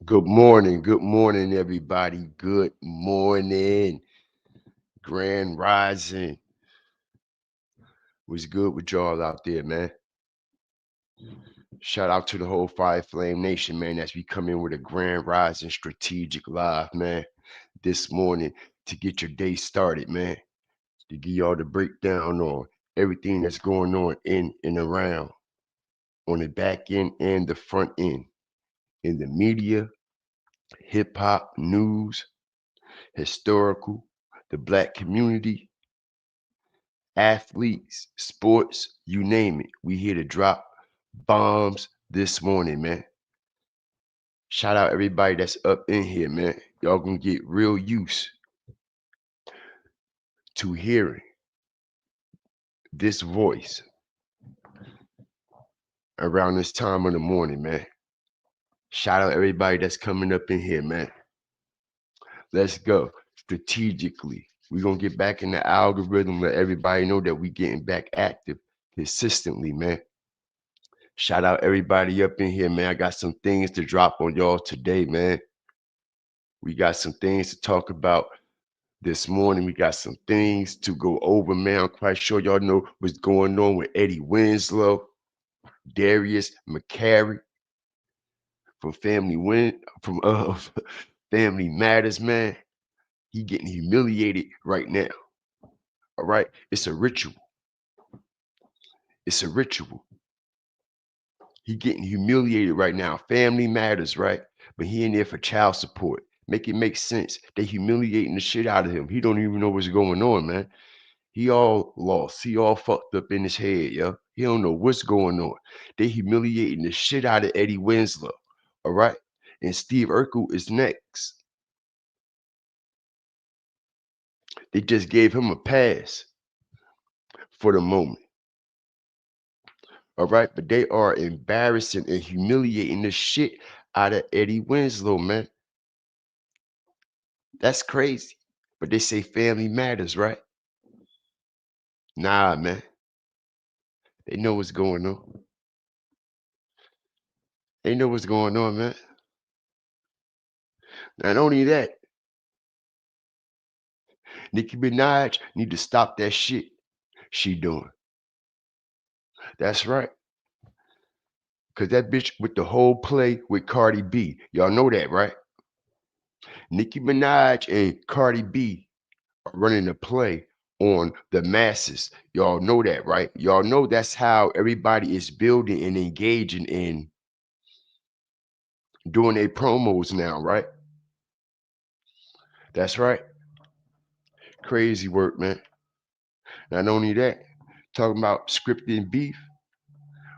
Good morning, everybody. Good morning, Grand Rising. What's good with y'all out there, man? Shout out to the whole Fire Flame Nation, man, as we come in with a Grand Rising Strategic Live, man, this morning to get your day started, man, to give y'all the breakdown on everything that's going on in and around, on the back end and the front end, in the media, hip hop, news, historical, the black community, athletes, sports, you name it. We here to drop bombs this morning, man. Shout out everybody that's up in here, man. Y'all gonna get real use to hearing this voice around this time of the morning, man. Shout out everybody that's coming up in here, man. Let's go strategically. We're gonna get back in the algorithm, let everybody know that we getting back active consistently, man. Shout out everybody up in here, man. I got some things to drop on y'all today, man. We got some things to talk about this morning. We got some things to go over, man. I'm quite sure y'all know what's going on with Eddie Winslow, Darius McCary from Family Matters, man. He getting humiliated right now. All right. It's a ritual. It's a ritual. He getting humiliated right now. Family Matters, right? But he in there for child support. Make it make sense. They humiliating the shit out of him. He don't even know what's going on, man. He all lost. He all fucked up in his head, yo. He don't know what's going on. They humiliating the shit out of Eddie Winslow. All right. And Steve Urkel is next. They just gave him a pass for the moment. All right. But they are embarrassing and humiliating the shit out of Eddie Winslow, man. That's crazy. But they say family matters, right? Nah, man. They know what's going on. They know what's going on, man. Not only that, Nicki Minaj need to stop that shit she doing. That's right. Cause that bitch with the whole play with Cardi B. Y'all know that, right? Nicki Minaj and Cardi B are running a play on the masses. Y'all know that, right? Y'all know that's how everybody is building and engaging in doing their promos now, right? That's right. Crazy work, man. Not only that, talking about scripting beef,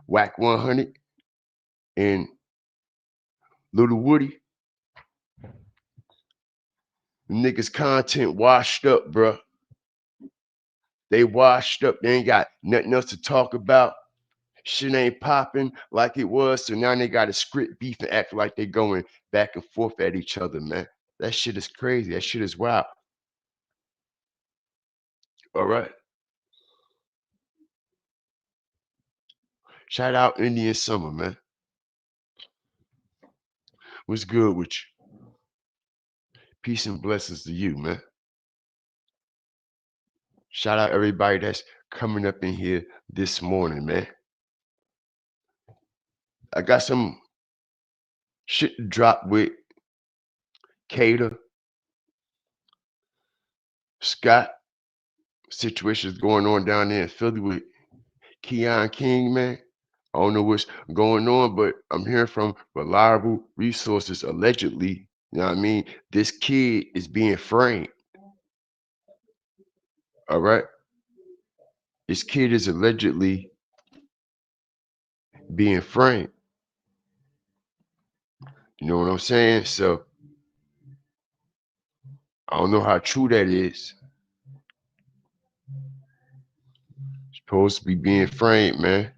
Wack 100 and Little Woody, niggas content washed up, bruh. They washed up. They ain't got nothing else to talk about. Shit ain't popping like it was. So now they got to script beef and act like they going back and forth at each other, man. That shit is crazy. That shit is wild. All right. Shout out Indian Summer, man. What's good with you? Peace and blessings to you, man. Shout out everybody that's coming up in here this morning, man. I got some shit to drop with Kada, Scott. Situations going on down there in Philly with Keon King, man. I don't know what's going on, but I'm hearing from reliable resources allegedly. You know what I mean? This kid is being framed. All right. This kid is allegedly being framed. You know what I'm saying? So I don't know how true that is. Supposed to be being framed, man.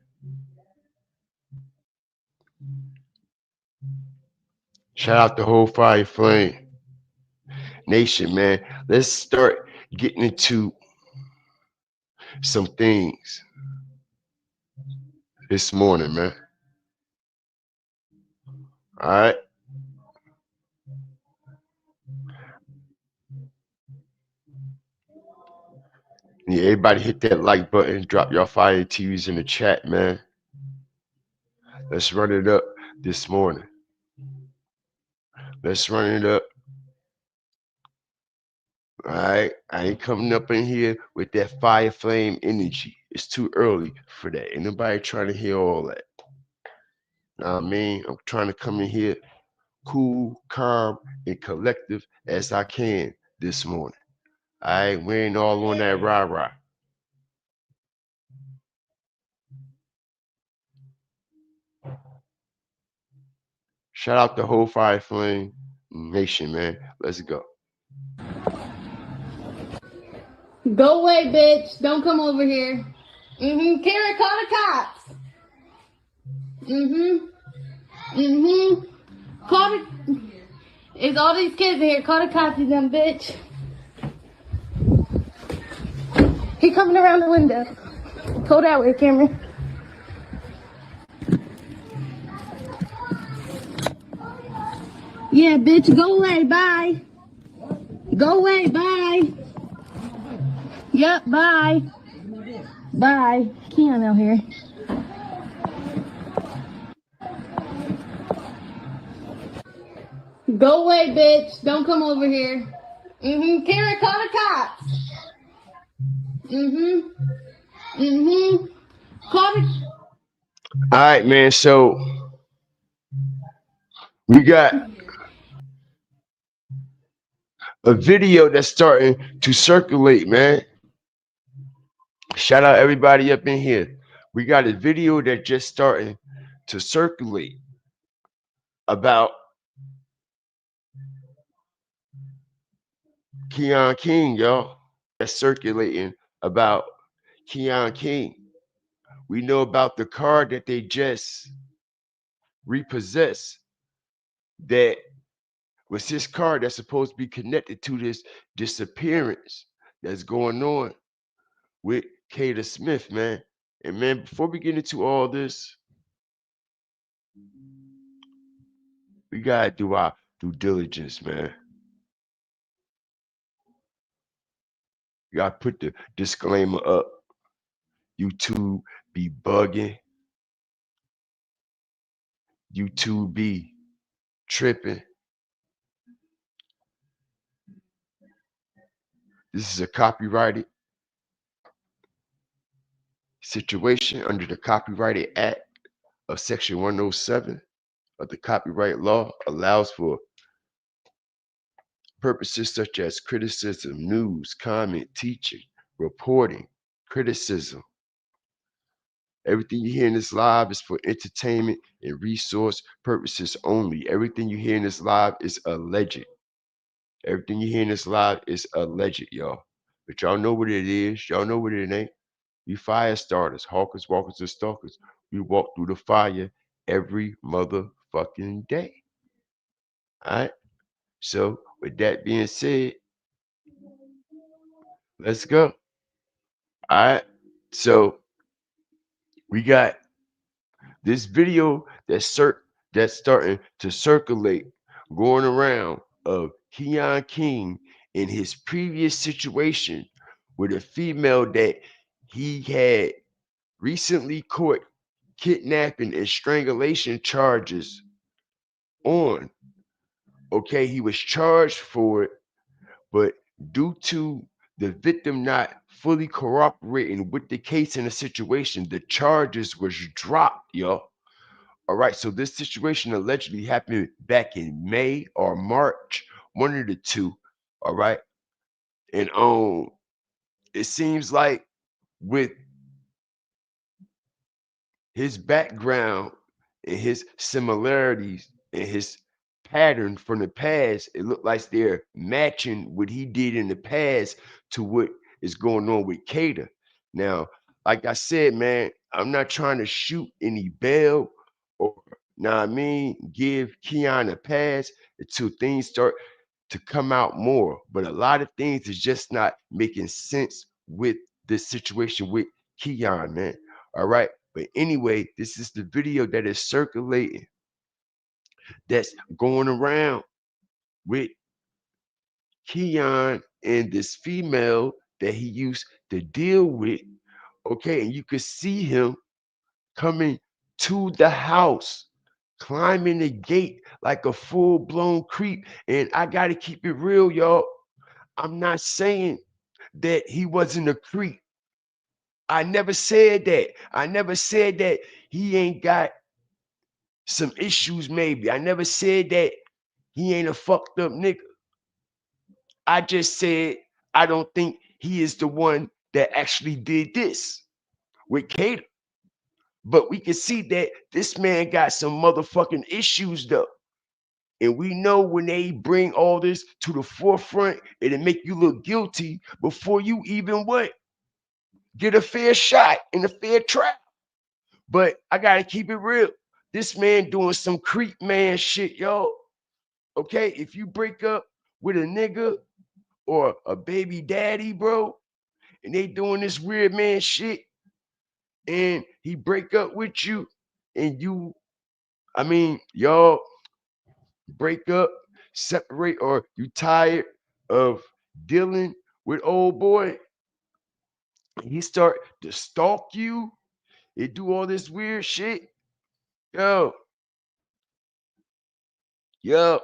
Shout out the whole Fire Flame Nation, man. Let's start getting into some things this morning, man. All right. Yeah, everybody hit that like button, drop your fire TVs in the chat, man. Let's run it up this morning. Let's run it up. All right. I ain't coming up in here with that fire flame energy. It's too early for that. Ain't nobody trying to hear all that. Know what I mean? I'm trying to come in here cool, calm, and collective as I can this morning. All right. We ain't all on that rah-rah. Shout out the whole Fire Flame Nation, man. Let's go. Go away, bitch. Don't come over here. Kara, call the cops. Call the... It's all these kids in here. Call the cops, you dumb bitch. He coming around the window. Go that way, Cameron. Yeah, bitch. Go away. Bye. Go away. Bye. Yep. Bye. Bye. Keon out here. Go away, bitch. Don't come over here. Kara, call the cops. Call the... All right, man. So we got a video that's starting to circulate, man. Shout out everybody up in here. We got a video that just starting to circulate about Keon King, y'all. That's circulating about Keon King. We know about the car that they just repossessed that was his car that's supposed to be connected to this disappearance that's going on with Kada Smith, man. And man, before we get into all this, we gotta do our due diligence, man. You gotta put the disclaimer up. YouTube be bugging. YouTube be tripping. This is a copyrighted situation under the Copyrighted Act of Section 107 of the copyright law allows for purposes such as criticism, news, comment, teaching, reporting, criticism. Everything you hear in this live is for entertainment and resource purposes only. Everything you hear in this live is alleged. Everything you hear in this live is alleged, y'all. But y'all know what it is. Y'all know what it ain't. We fire starters, hawkers, walkers, and stalkers. We walk through the fire every motherfucking day. All right. So with that being said, let's go. All right. So we got this video that's starting to circulate, going around of Keon King in his previous situation with a female that he had recently caught kidnapping and strangulation charges on. Okay, he was charged for it, but due to the victim not fully cooperating with the case and the situation, the charges was dropped, y'all. All right, so this situation allegedly happened back in May or March, one of the two. All right, and it seems like with his background and his similarities and his pattern from the past, it looked like they're matching what he did in the past to what is going on with Kada. Now, like I said, man, I'm not trying to shoot any bail or, now I mean, give Keon a pass until things start to come out more. But a lot of things is just not making sense with this situation with Keon, man. All right. But anyway, this is the video that is circulating, that's going around with Keon and this female that he used to deal with. Okay, and you could see him coming to the house, climbing the gate like a full-blown creep. And I gotta keep it real, y'all. I'm not saying that he wasn't a creep. I never said that. I never said that he ain't got some issues, maybe. I never said that he ain't a fucked up nigga. I just said I don't think he is the one that actually did this with Kada. But we can see that this man got some motherfucking issues though. And we know when they bring all this to the forefront, it'll make you look guilty before you even what? Get a fair shot in a fair trial. But I gotta keep it real. This man doing some creep man shit, yo. Okay, if you break up with a nigga or a baby daddy, bro, and they doing this weird man shit, and he break up with you, and you, I mean, y'all break up, separate, or you tired of dealing with old boy, he start to stalk you and do all this weird shit. Yo, yo,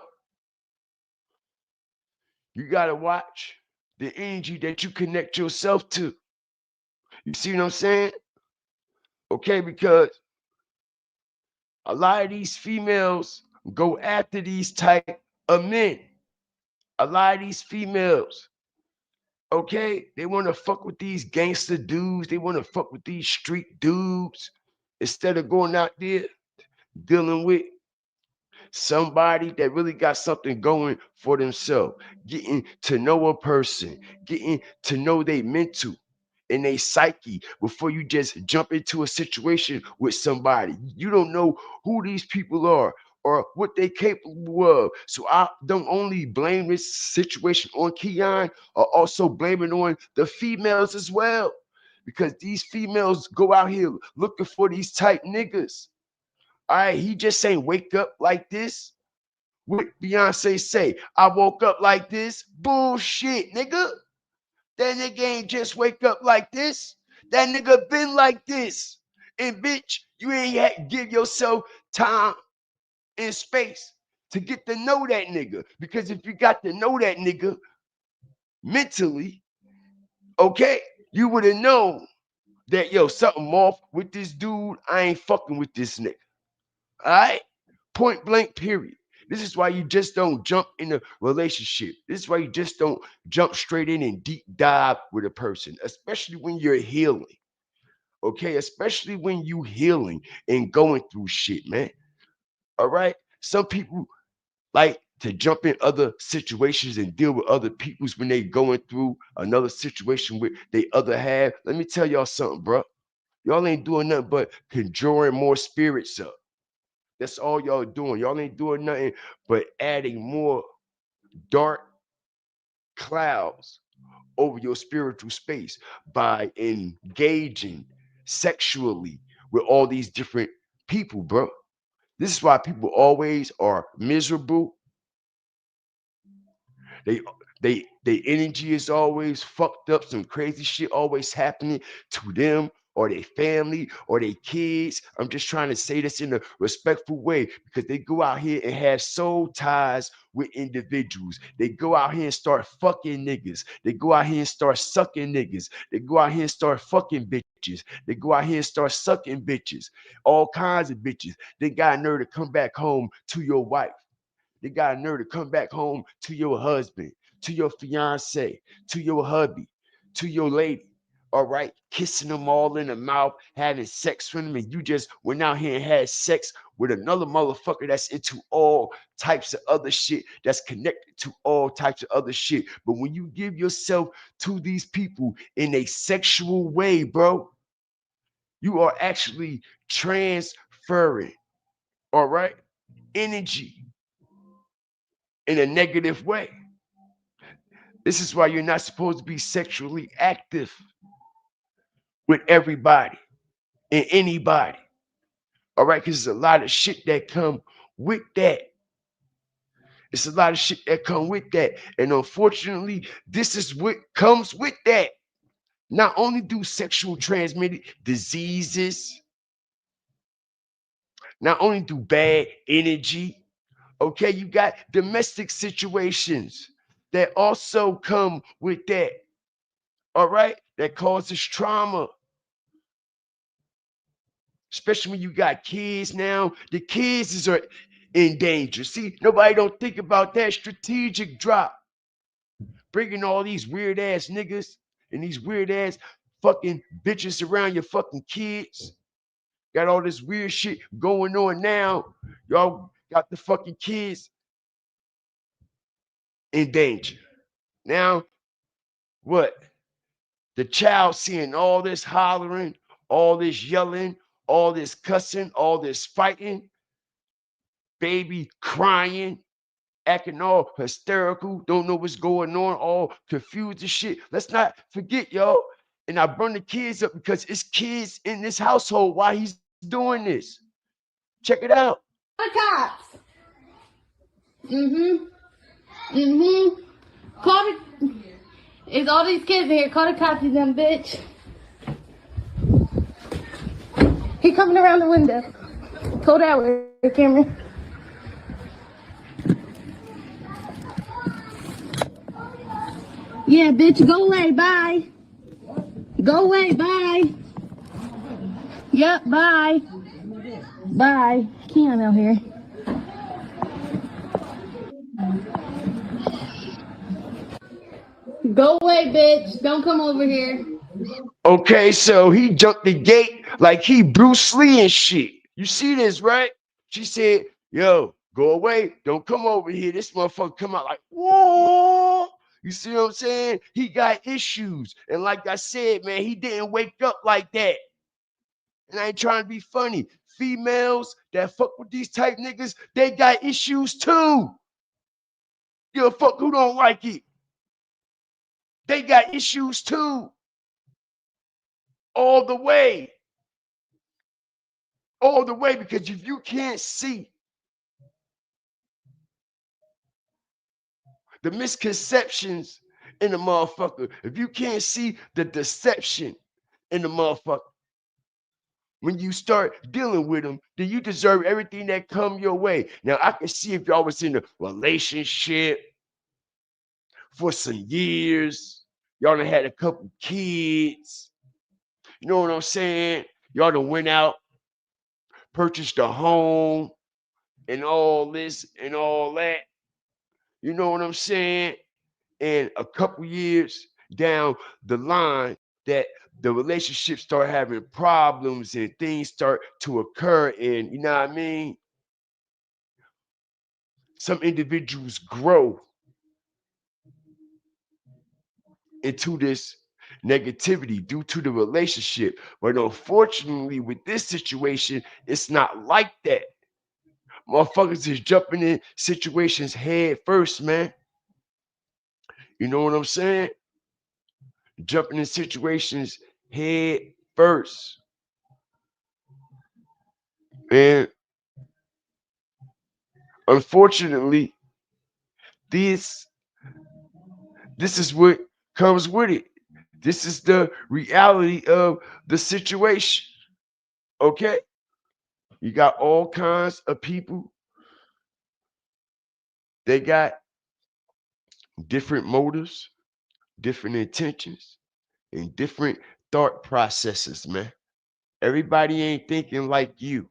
you gotta watch the energy that you connect yourself to. You see what I'm saying? Okay, because a lot of these females go after these type of men. A lot of these females, okay, they want to fuck with these gangster dudes. They want to fuck with these street dudes instead of going out there dealing with somebody that really got something going for themselves, getting to know a person, getting to know they mental and they psyche before you just jump into a situation with somebody. You don't know who these people are or what they capable of. So I don't only blame this situation on Keon, or also blame it on the females as well. Because these females go out here looking for these type niggas. All right, he just ain't wake up like this. What Beyonce say? I woke up like this. Bullshit, nigga. That nigga ain't just wake up like this. That nigga been like this. And bitch, you ain't had to give yourself time and space to get to know that nigga. Because if you got to know that nigga mentally, okay, you would have known that yo, something off with this dude. I ain't fucking with this nigga. All right? Point blank, period. This is why you just don't jump in a relationship. This is why you just don't jump straight in and deep dive with a person, especially when you're healing. Okay, especially when you healing and going through shit, man. All right. Some people like to jump in other situations and deal with other people's when they going through another situation with they other half. Let me tell y'all something, bro. Y'all ain't doing nothing but conjuring more spirits up. That's all y'all doing. Y'all ain't doing nothing but adding more dark clouds over your spiritual space by engaging sexually with all these different people, bro. This is why people always are miserable. They their energy is always fucked up. Some crazy shit always happening to them or their family or their kids. I'm just trying to say this in a respectful way because they go out here and have soul ties with individuals. They go out here and start fucking niggas. They go out here and start sucking niggas. They go out here and start fucking bitches. They go out here and start sucking bitches. All kinds of bitches. They got a nerve to come back home to your wife. They got a nerve to come back home to your husband, to your fiance, to your hubby, to your lady. All right, kissing them all in the mouth, having sex with them, and you just went out here and had sex with another motherfucker that's into all types of other shit, that's connected to all types of other shit. But when you give yourself to these people in a sexual way, bro, you are actually transferring, all right, energy in a negative way. This is why you're not supposed to be sexually active with everybody and anybody. All right, because there's a lot of shit that come with that. It's a lot of shit that come with that. And unfortunately, this is what comes with that. Not only do sexual transmitted diseases, not only do bad energy, okay, you got domestic situations that also come with that, all right, that causes trauma, especially when you got kids now. The kids are in danger. See, nobody don't think about that strategic drop, bringing all these weird ass niggas and these weird ass fucking bitches around your fucking kids. Got all this weird shit going on now. Y'all got the fucking kids in danger. Now, what? The child seeing all this hollering, all this yelling, all this cussing, all this fighting, baby crying, acting all hysterical, don't know what's going on, all confused and shit. Let's not forget, yo. And I burn the kids up because it's kids in this household while he's doing this. Check it out. The cops. Mm-hmm. Mm-hmm. Call the... It's all these kids here. Call the cops, you dumb bitch. He coming around the window. Go that way, Cameron. Yeah, bitch, go away, bye. Go away, bye. Yep, bye. Bye. Keon out here. Go away, bitch. Don't come over here. Okay, so he jumped the gate like he Bruce Lee and shit. You see this, right? She said, yo, go away. Don't come over here. This motherfucker come out like, whoa. You see what I'm saying? He got issues. And like I said, man, he didn't wake up like that. And I ain't trying to be funny. Females that fuck with these type niggas, they got issues too. Give a fuck who don't like it. They got issues too. All the way. All the way, because if you can't see the misconceptions in the motherfucker, if you can't see the deception in the motherfucker, when you start dealing with them, then you deserve everything that come your way. Now, I can see if y'all was in a relationship for some years, y'all done had a couple kids, you know what I'm saying? Y'all done went out, purchased a home, and all this and all that. You know what I'm saying? And a couple years down the line, that the relationship start having problems and things start to occur, and you know what I mean, some individuals grow into this negativity due to the relationship. But unfortunately, with this situation, it's not like that. Motherfuckers is jumping in situations head first, man. You know what I'm saying? Jumping in situations head first. And unfortunately, this this is what comes with it. This is the reality of the situation. Okay? You got all kinds of people. They got different motives, different intentions, and different thought processes, man. Everybody ain't thinking like you.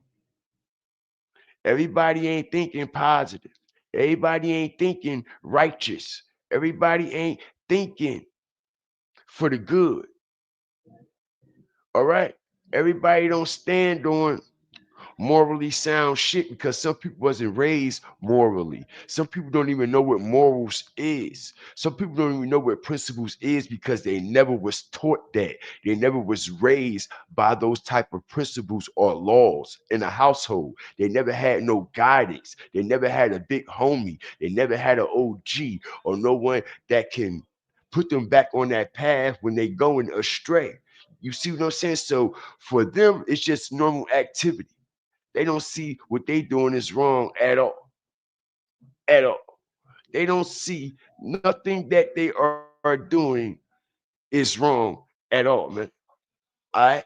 Everybody ain't thinking positive. Everybody ain't thinking righteous. Everybody ain't thinking for the good. All right? Everybody don't stand on morally sound shit because some people wasn't raised morally. Some people don't even know what morals is. Some people don't even know what principles is because they never was taught that. They never was raised by those type of principles or laws in a household. They never had no guidance. They never had a big homie. They never had an OG or no one that can put them back on that path when they going astray. You see what I'm saying? So for them, it's just normal activity. They don't see what they doing is wrong at all. At all. They don't see nothing that they are doing is wrong at all, man. All right.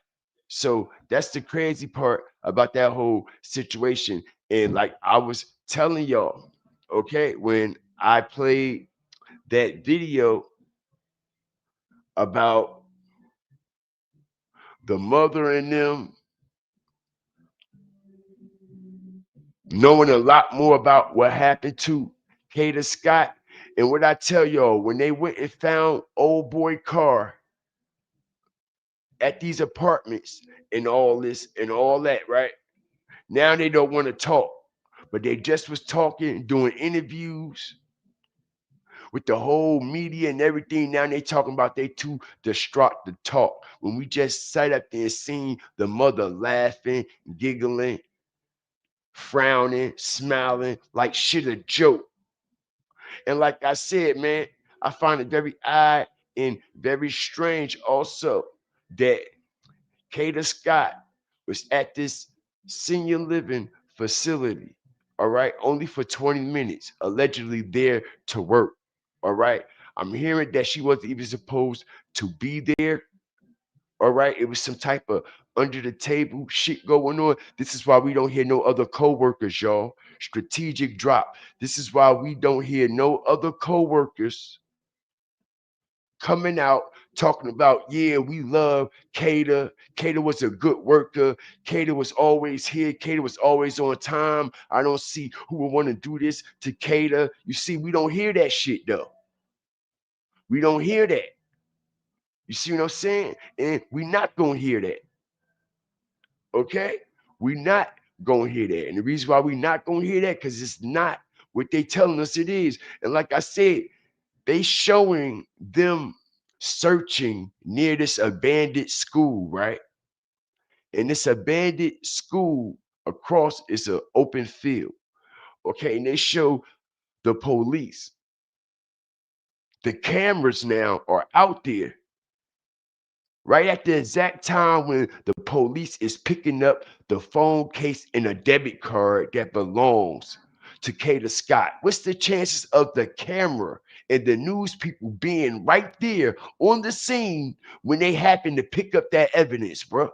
So that's the crazy part about that whole situation. And like I was telling y'all, okay, when I played that video about the mother and them knowing a lot more about what happened to Kada Scott. And what I tell y'all, when they went and found old boy car at these apartments and all this and all that, right? Now they don't want to talk. But they just was talking, doing interviews with the whole media and everything. Now they talking about they too distraught to talk. When we just sat up there and seen the mother laughing, giggling, frowning, smiling like shit a joke. And like I said, man, I find it very odd and very strange also that Kada Scott was at this senior living facility, all right, only for 20 minutes, allegedly there to work, all right. I'm hearing that she wasn't even supposed to be there, all right. It was some type of under the table shit going on. This is why we don't hear no other co-workers, y'all. Strategic drop. This is why we don't hear no other co-workers coming out talking about, yeah, we love Kada. Kada was a good worker. Kada was always here. Kada was always on time. I don't see who would want to do this to Kada. You see, we don't hear that shit though. We don't hear that. You see what I'm saying? And we not gonna hear that. Okay? We not gonna hear that. And the reason why we not gonna hear that, because it's not what they telling us it is. And like I said, they showing them searching near this abandoned school, right? And this abandoned school across is an open field. Okay, and they show the police. The cameras now are out there right at the exact time when the police is picking up the phone case and a debit card that belongs to Kada Scott. What's the chances of the camera and the news people being right there on the scene when they happen to pick up that evidence, bro?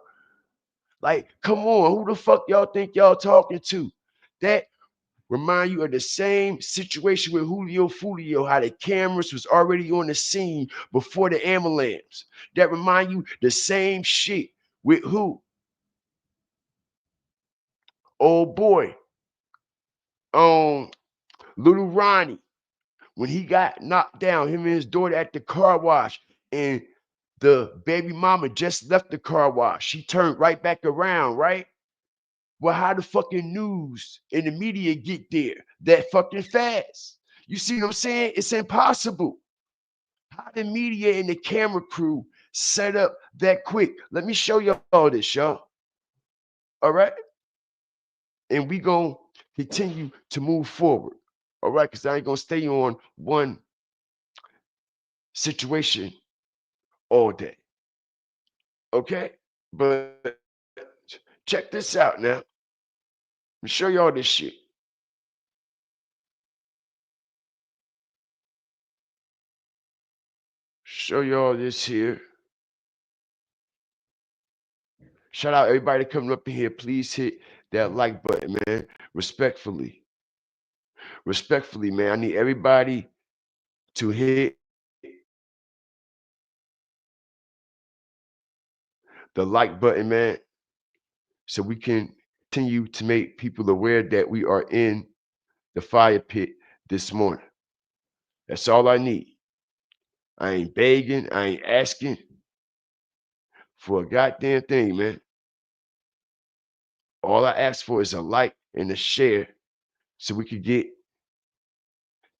Like, come on, who the fuck y'all think y'all talking to? That remind you of the same situation with Julio, how the cameras was already on the scene before the ambulance. That remind you the same shit with who? Old boy, um, little Ronnie, when he got knocked down, him and his daughter at the car wash, and the baby mama just left the car wash. She turned right back around, right? Well, how the fucking news and the media get there that fucking fast? You see what I'm saying? It's impossible. How the media and the camera crew set up that quick? Let me show y'all this, y'all. All right? And we gonna continue to move forward. All right, because I ain't gonna stay on one situation all day. Okay? But check this out now. Let me show y'all this shit. Show y'all this here. Shout out everybody coming up in here. Please hit that like button, man. Respectfully. Respectfully, man. I need everybody to hit the like button, man, so we can continue to make people aware that we are in the fire pit this morning. That's all I need. I ain't begging, I ain't asking for a goddamn thing, man. All I ask for is a like and a share so we can get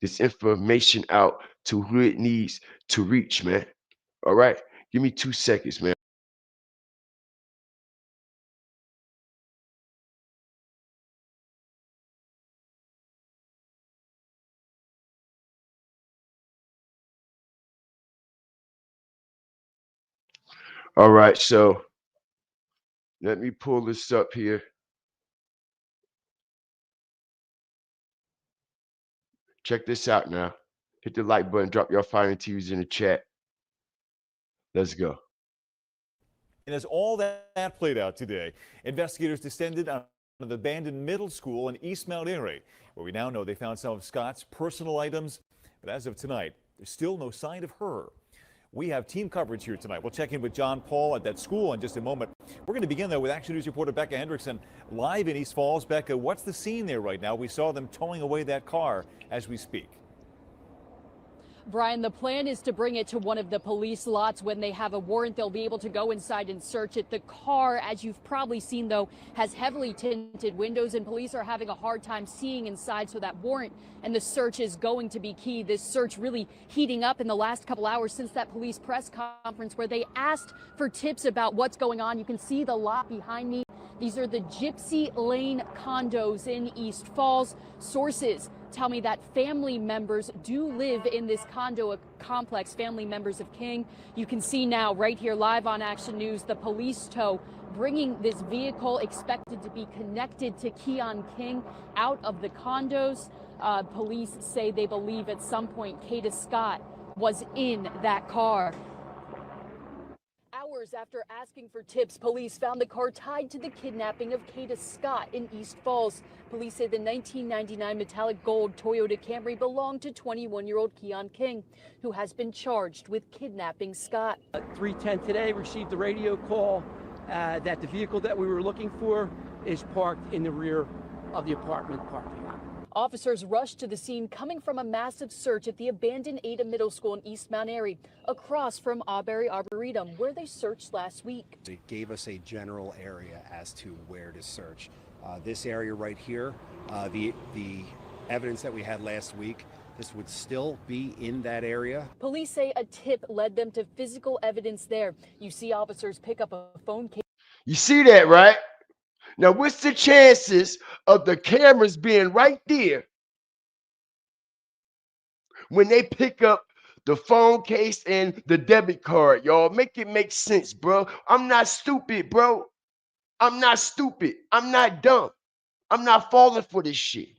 this information out to who it needs to reach, man. All right? Give me 2 seconds, man. All right, so let me pull this up here. Check this out now. Hit the like button, drop your fire and TVs in the chat. Let's go. And as all that played out today, investigators descended on an abandoned middle school in East Mount Airy, where we now know they found some of Scott's personal items. But as of tonight, there's still no sign of her. We have team coverage here tonight. We'll check in with John Paul at that school in just a moment. We're going to begin, though, with Action News reporter Becca Hendrickson live in East Falls. Becca, what's the scene there right now? We saw them towing away that car as we speak. Brian, the plan is to bring it to one of the police lots. When they have a warrant, they'll be able to go inside and search it. The car, as you've probably seen, though, has heavily tinted windows, and police are having a hard time seeing inside. So that warrant and the search is going to be key. This search really heating up in the last couple hours since that police press conference where they asked for tips about what's going on. You can see the lot behind me. These are the Gypsy Lane condos in East Falls. Sources tell me that family members do live in this condo complex, family members of King. You can see now right here live on Action News, the police tow bringing this vehicle expected to be connected to Keon King out of the condos. Police say they believe at some point Kada Scott was in that car. Hours after asking for tips, police found the car tied to the kidnapping of Kada Scott in East Falls. Police say the 1999 metallic gold Toyota Camry belonged to 21-year-old Keon King, who has been charged with kidnapping Scott. At 3:10 today, received the radio call that the vehicle that we were looking for is parked in the rear of the apartment parking lot. Officers rushed to the scene coming from a massive search at the abandoned Ada Middle School in East Mount Airy, across from Auberry Arboretum, where they searched last week. It gave us a general area as to where to search. This area right here, the evidence that we had last week, this would still be in that area. Police say a tip led them to physical evidence there. You see officers pick up a phone case. You see that, right? Now, what's the chances of the cameras being right there when they pick up the phone case and the debit card? Y'all, make it make sense, bro. I'm not stupid, bro. I'm not stupid. I'm not dumb. I'm not falling for this shit.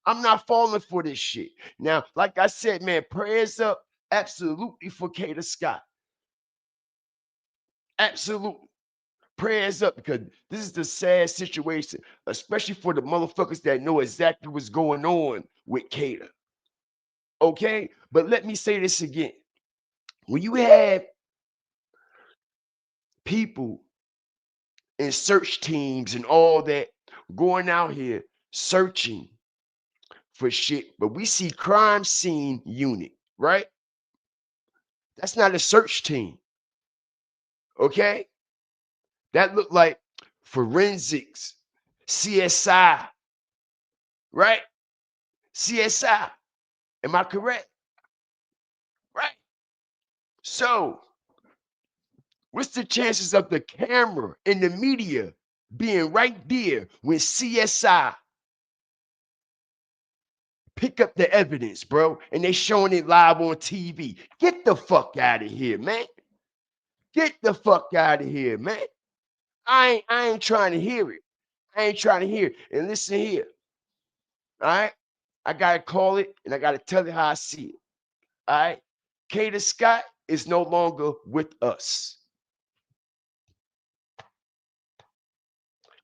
I'm not falling for this shit. Now, like I said, man, prayers up absolutely for Kada Scott. Absolutely. Prayers up, because this is the sad situation, especially for the motherfuckers that know exactly what's going on with Kada. Okay? But let me say this again. When you have people and search teams and all that going out here searching for shit, but we see crime scene unit, right? That's not a search team. Okay? That looked like forensics, CSI, right? CSI. Am I correct? Right. So, what's the chances of the camera and the media being right there when CSI pick up the evidence, bro, and they showing it live on TV? Get the fuck out of here, man. Get the fuck out of here, man. I ain't trying to hear it. I ain't trying to hear it. And listen here. All right. I gotta call it and I gotta tell it how I see it. All right. Kada Scott is no longer with us.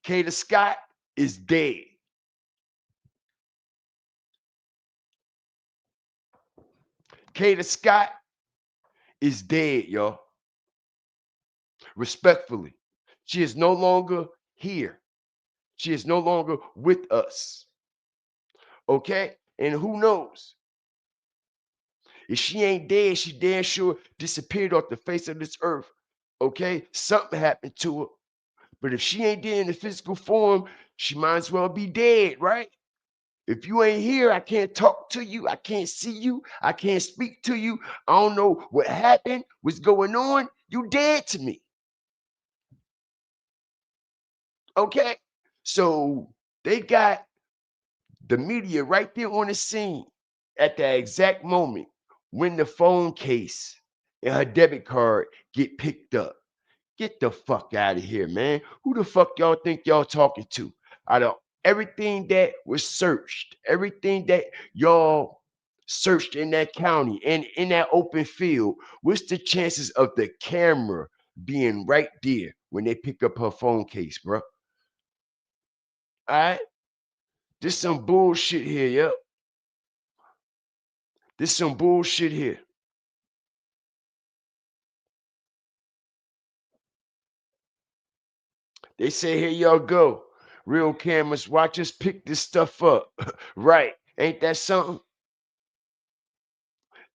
Kada Scott is dead. Kada Scott is dead, y'all. Respectfully. She is no longer here. She is no longer with us. Okay? And who knows? If she ain't dead, she damn sure disappeared off the face of this earth. Okay? Something happened to her. But if she ain't dead in the physical form, she might as well be dead, right? If you ain't here, I can't talk to you. I can't see you. I can't speak to you. I don't know what happened, what's going on. You dead to me. Okay? So they got the media right there on the scene at that exact moment when the phone case and her debit card get picked up. Get the fuck out of here, man. Who the fuck y'all think y'all talking to? Out of everything that was searched, everything that y'all searched in that county and in that open field, what's the chances of the camera being right there when they pick up her phone case, bro. All right, this some bullshit here, yo. This some bullshit here. They say, here y'all go. Real cameras, watch us pick this stuff up. Right. Ain't that something?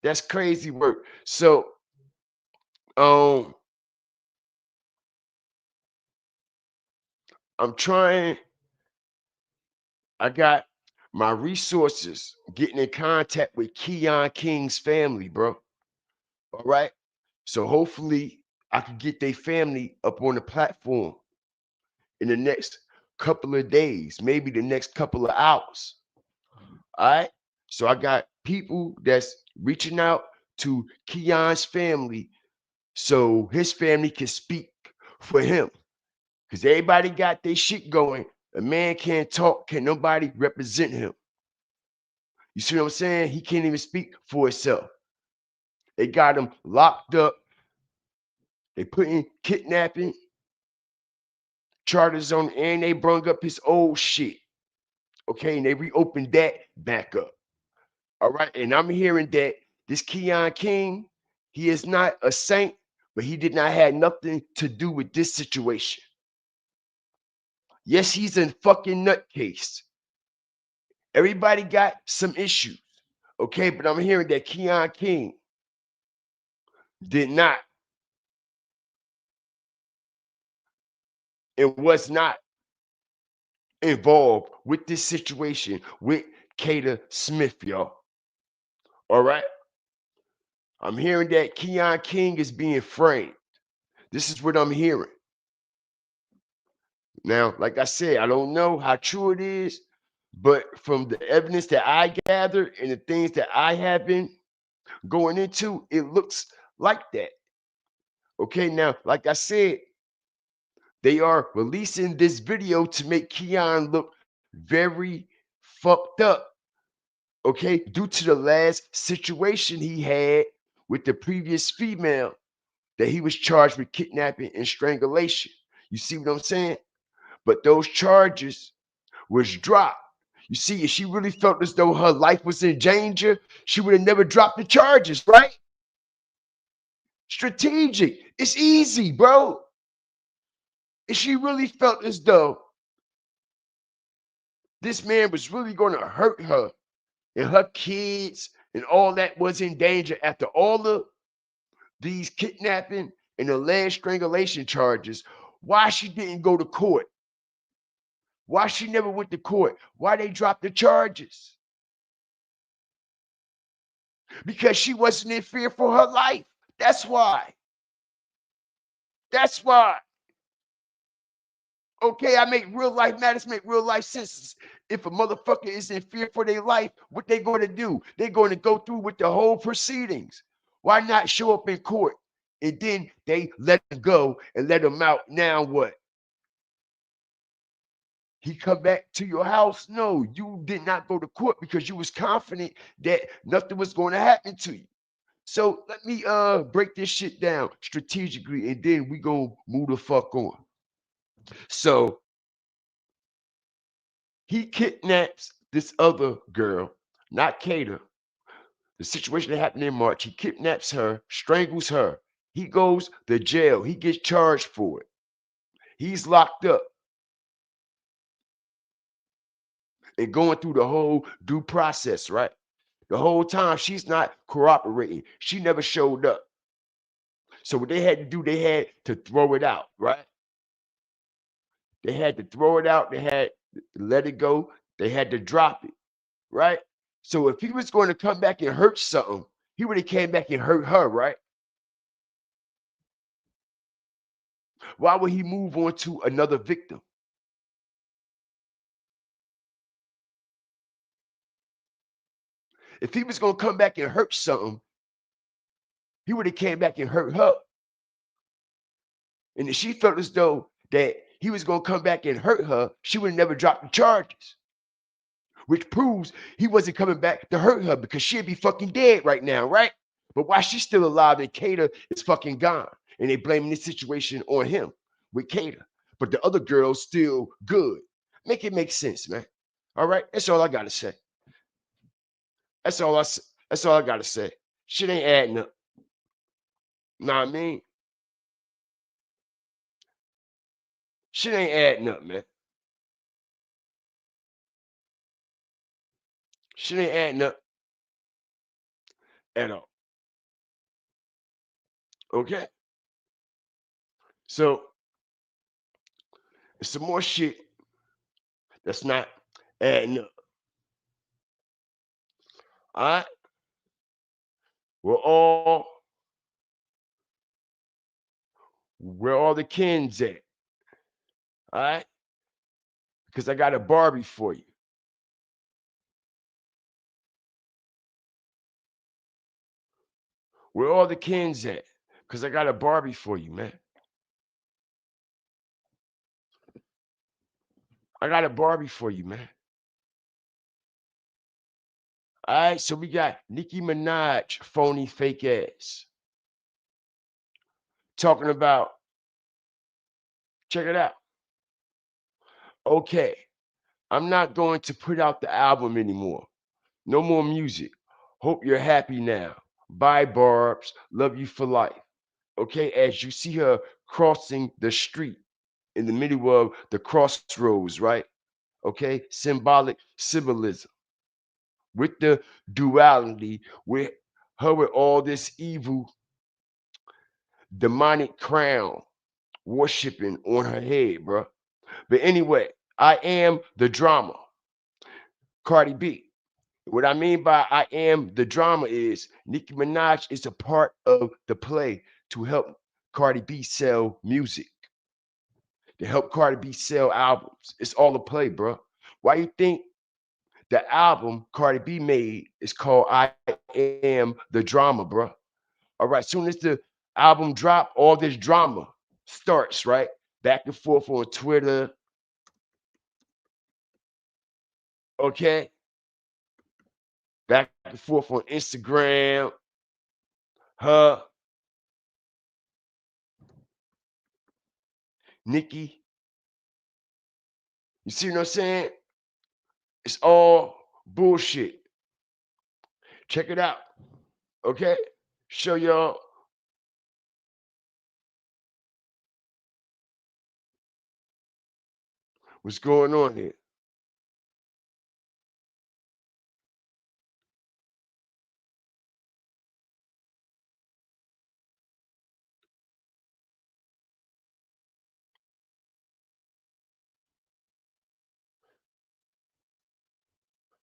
That's crazy work. So, um, I'm trying, I got my resources getting in contact with Keon King's family, bro. All right. So hopefully I can get their family up on the platform in the next couple of days, maybe the next couple of hours. All right. So I got people that's reaching out to Keon's family so his family can speak for him. Because everybody got their shit going. A man can't talk, can nobody represent him. You see what I'm saying? He can't even speak for himself. They got him locked up. They put in kidnapping charges on, and they brung up his old shit. Okay, and they reopened that back up. All right, and I'm hearing that this Keon King, he is not a saint, but he did not have nothing to do with this situation. Yes, he's a fucking nutcase. Everybody got some issues, okay? But I'm hearing that Keon King did not and was not involved with this situation with Kada Smith, y'all. All right? I'm hearing that Keon King is being framed. This is what I'm hearing. Now, like I said, I don't know how true it is, but from the evidence that I gather and the things that I have been going into, it looks like that. Okay, now, like I said, they are releasing this video to make Keon look very fucked up. Okay, due to the last situation he had with the previous female that he was charged with kidnapping and strangulation. You see what I'm saying? But those charges was dropped. You see, if she really felt as though her life was in danger, she would have never dropped the charges, right? Strategic. It's easy, bro. If she really felt as though this man was really going to hurt her and her kids and all that was in danger after all of these kidnapping and alleged strangulation charges, why she didn't go to court? Why she never went to court? Why they dropped the charges? Because she wasn't in fear for her life. That's why. That's why. Okay, I make real life matters, make real life sense. If a motherfucker is in fear for their life, what they going to do? They're going to go through with the whole proceedings. Why not show up in court? And then they let him go and let him out. Now what? He come back to your house? No, you did not go to court because you was confident that nothing was going to happen to you. So let me break this shit down strategically, and then we gonna move the fuck on. So he kidnaps this other girl, not Kada. The situation that happened in March, he kidnaps her, strangles her. He goes to jail. He gets charged for it. He's locked up and going through the whole due process, right? The whole time she's not cooperating. She never showed up. So what they had to do, they had to throw it out, right? They had to throw it out. They had to let it go. They had to drop it, right? So if he was going to come back and hurt something, he would have came back and hurt her, right? Why would he move on to another victim? If he was going to come back and hurt something, he would have came back and hurt her. And if she felt as though that he was going to come back and hurt her, she would have never dropped the charges, which proves he wasn't coming back to hurt her because she'd be fucking dead right now, right? But why she's still alive and Kada is fucking gone. And they blaming this situation on him with Kada. But the other girl's still good. Make it make sense, man. All right? That's all I gotta say. That's all that's all I gotta say. Shit ain't adding up. Know what I mean? Shit ain't adding up, man. Shit ain't adding up at all. Okay? So it's some more shit that's not adding up. All right? We're all where all the kins at. All right? Because I got a Barbie for you. Where all the kins at? Because I got a Barbie for you, man. I got a Barbie for you, man. All right, so we got Nicki Minaj, phony fake ass, talking about, check it out. Okay, I'm not going to put out the album anymore. No more music. Hope you're happy now. Bye, Barbs. Love you for life. Okay, as you see her crossing the street in the middle of the crossroads, right? Okay, symbolic symbolism with the duality, with her with all this evil demonic crown worshiping on her head, bro. But anyway, I am the drama, Cardi B. What I mean by I am the drama is Nicki Minaj is a part of the play to help Cardi B sell music, to help Cardi B sell albums. It's all a play, bro. Why you think the album Cardi B made is called I Am the Drama, bro? All right, soon as the album drop, all this drama starts, right? Back and forth on Twitter, okay? Back and forth on Instagram, her, Nikki. You see what I'm saying? It's all bullshit. Check it out, okay? Show y'all what's going on here.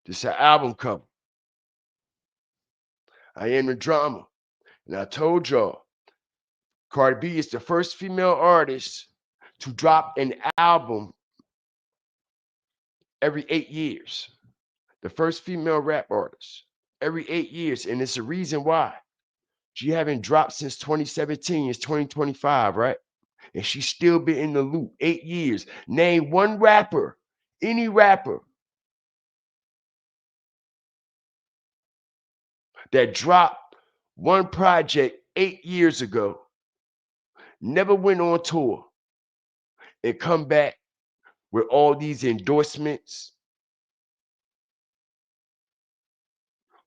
This an album cover. I am the drama. And I told y'all, Cardi B is the first female artist to drop an album every 8 years. The first female rap artist every 8 years. And it's a reason why. She haven't dropped since 2017. It's 2025, right? And she's still been in the loop 8 years. Name one rapper, any rapper that dropped one project 8 years ago, never went on tour, and come back with all these endorsements,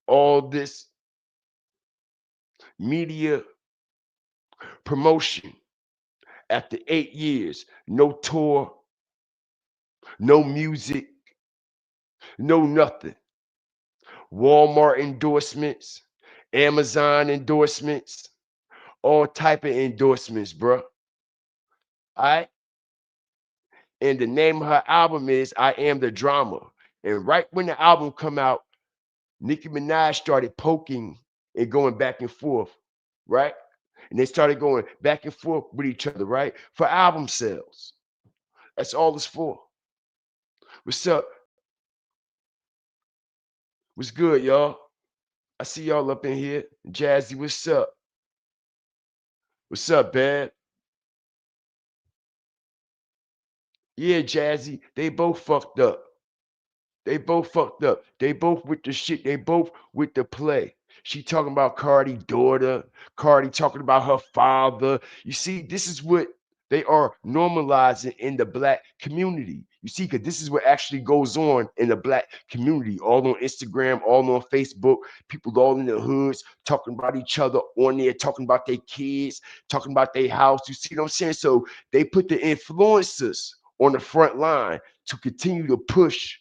all this media promotion after 8 years, no tour, no music, no nothing. Walmart endorsements, Amazon endorsements, all type of endorsements, bro. All right. And the name of her album is I Am the Drama. And right when the album come out, Nicki Minaj started poking and going back and forth, right? And they started going back and forth with each other, right? For album sales. That's all it's for. What's up? What's good, y'all? I see y'all up in here. Jazzy, what's up? What's up, Bab? Yeah, Jazzy, they both fucked up. They both fucked up. They both with the shit. They both with the play. She talking about Cardi daughter, Cardi talking about her father. You see, this is what they are normalizing in the black community. You see, because this is what actually goes on in the black community, all on Instagram, all on Facebook, people all in the hoods talking about each other on there, talking about their kids, talking about their house. You see what I'm saying? So they put the influencers on the front line to continue to push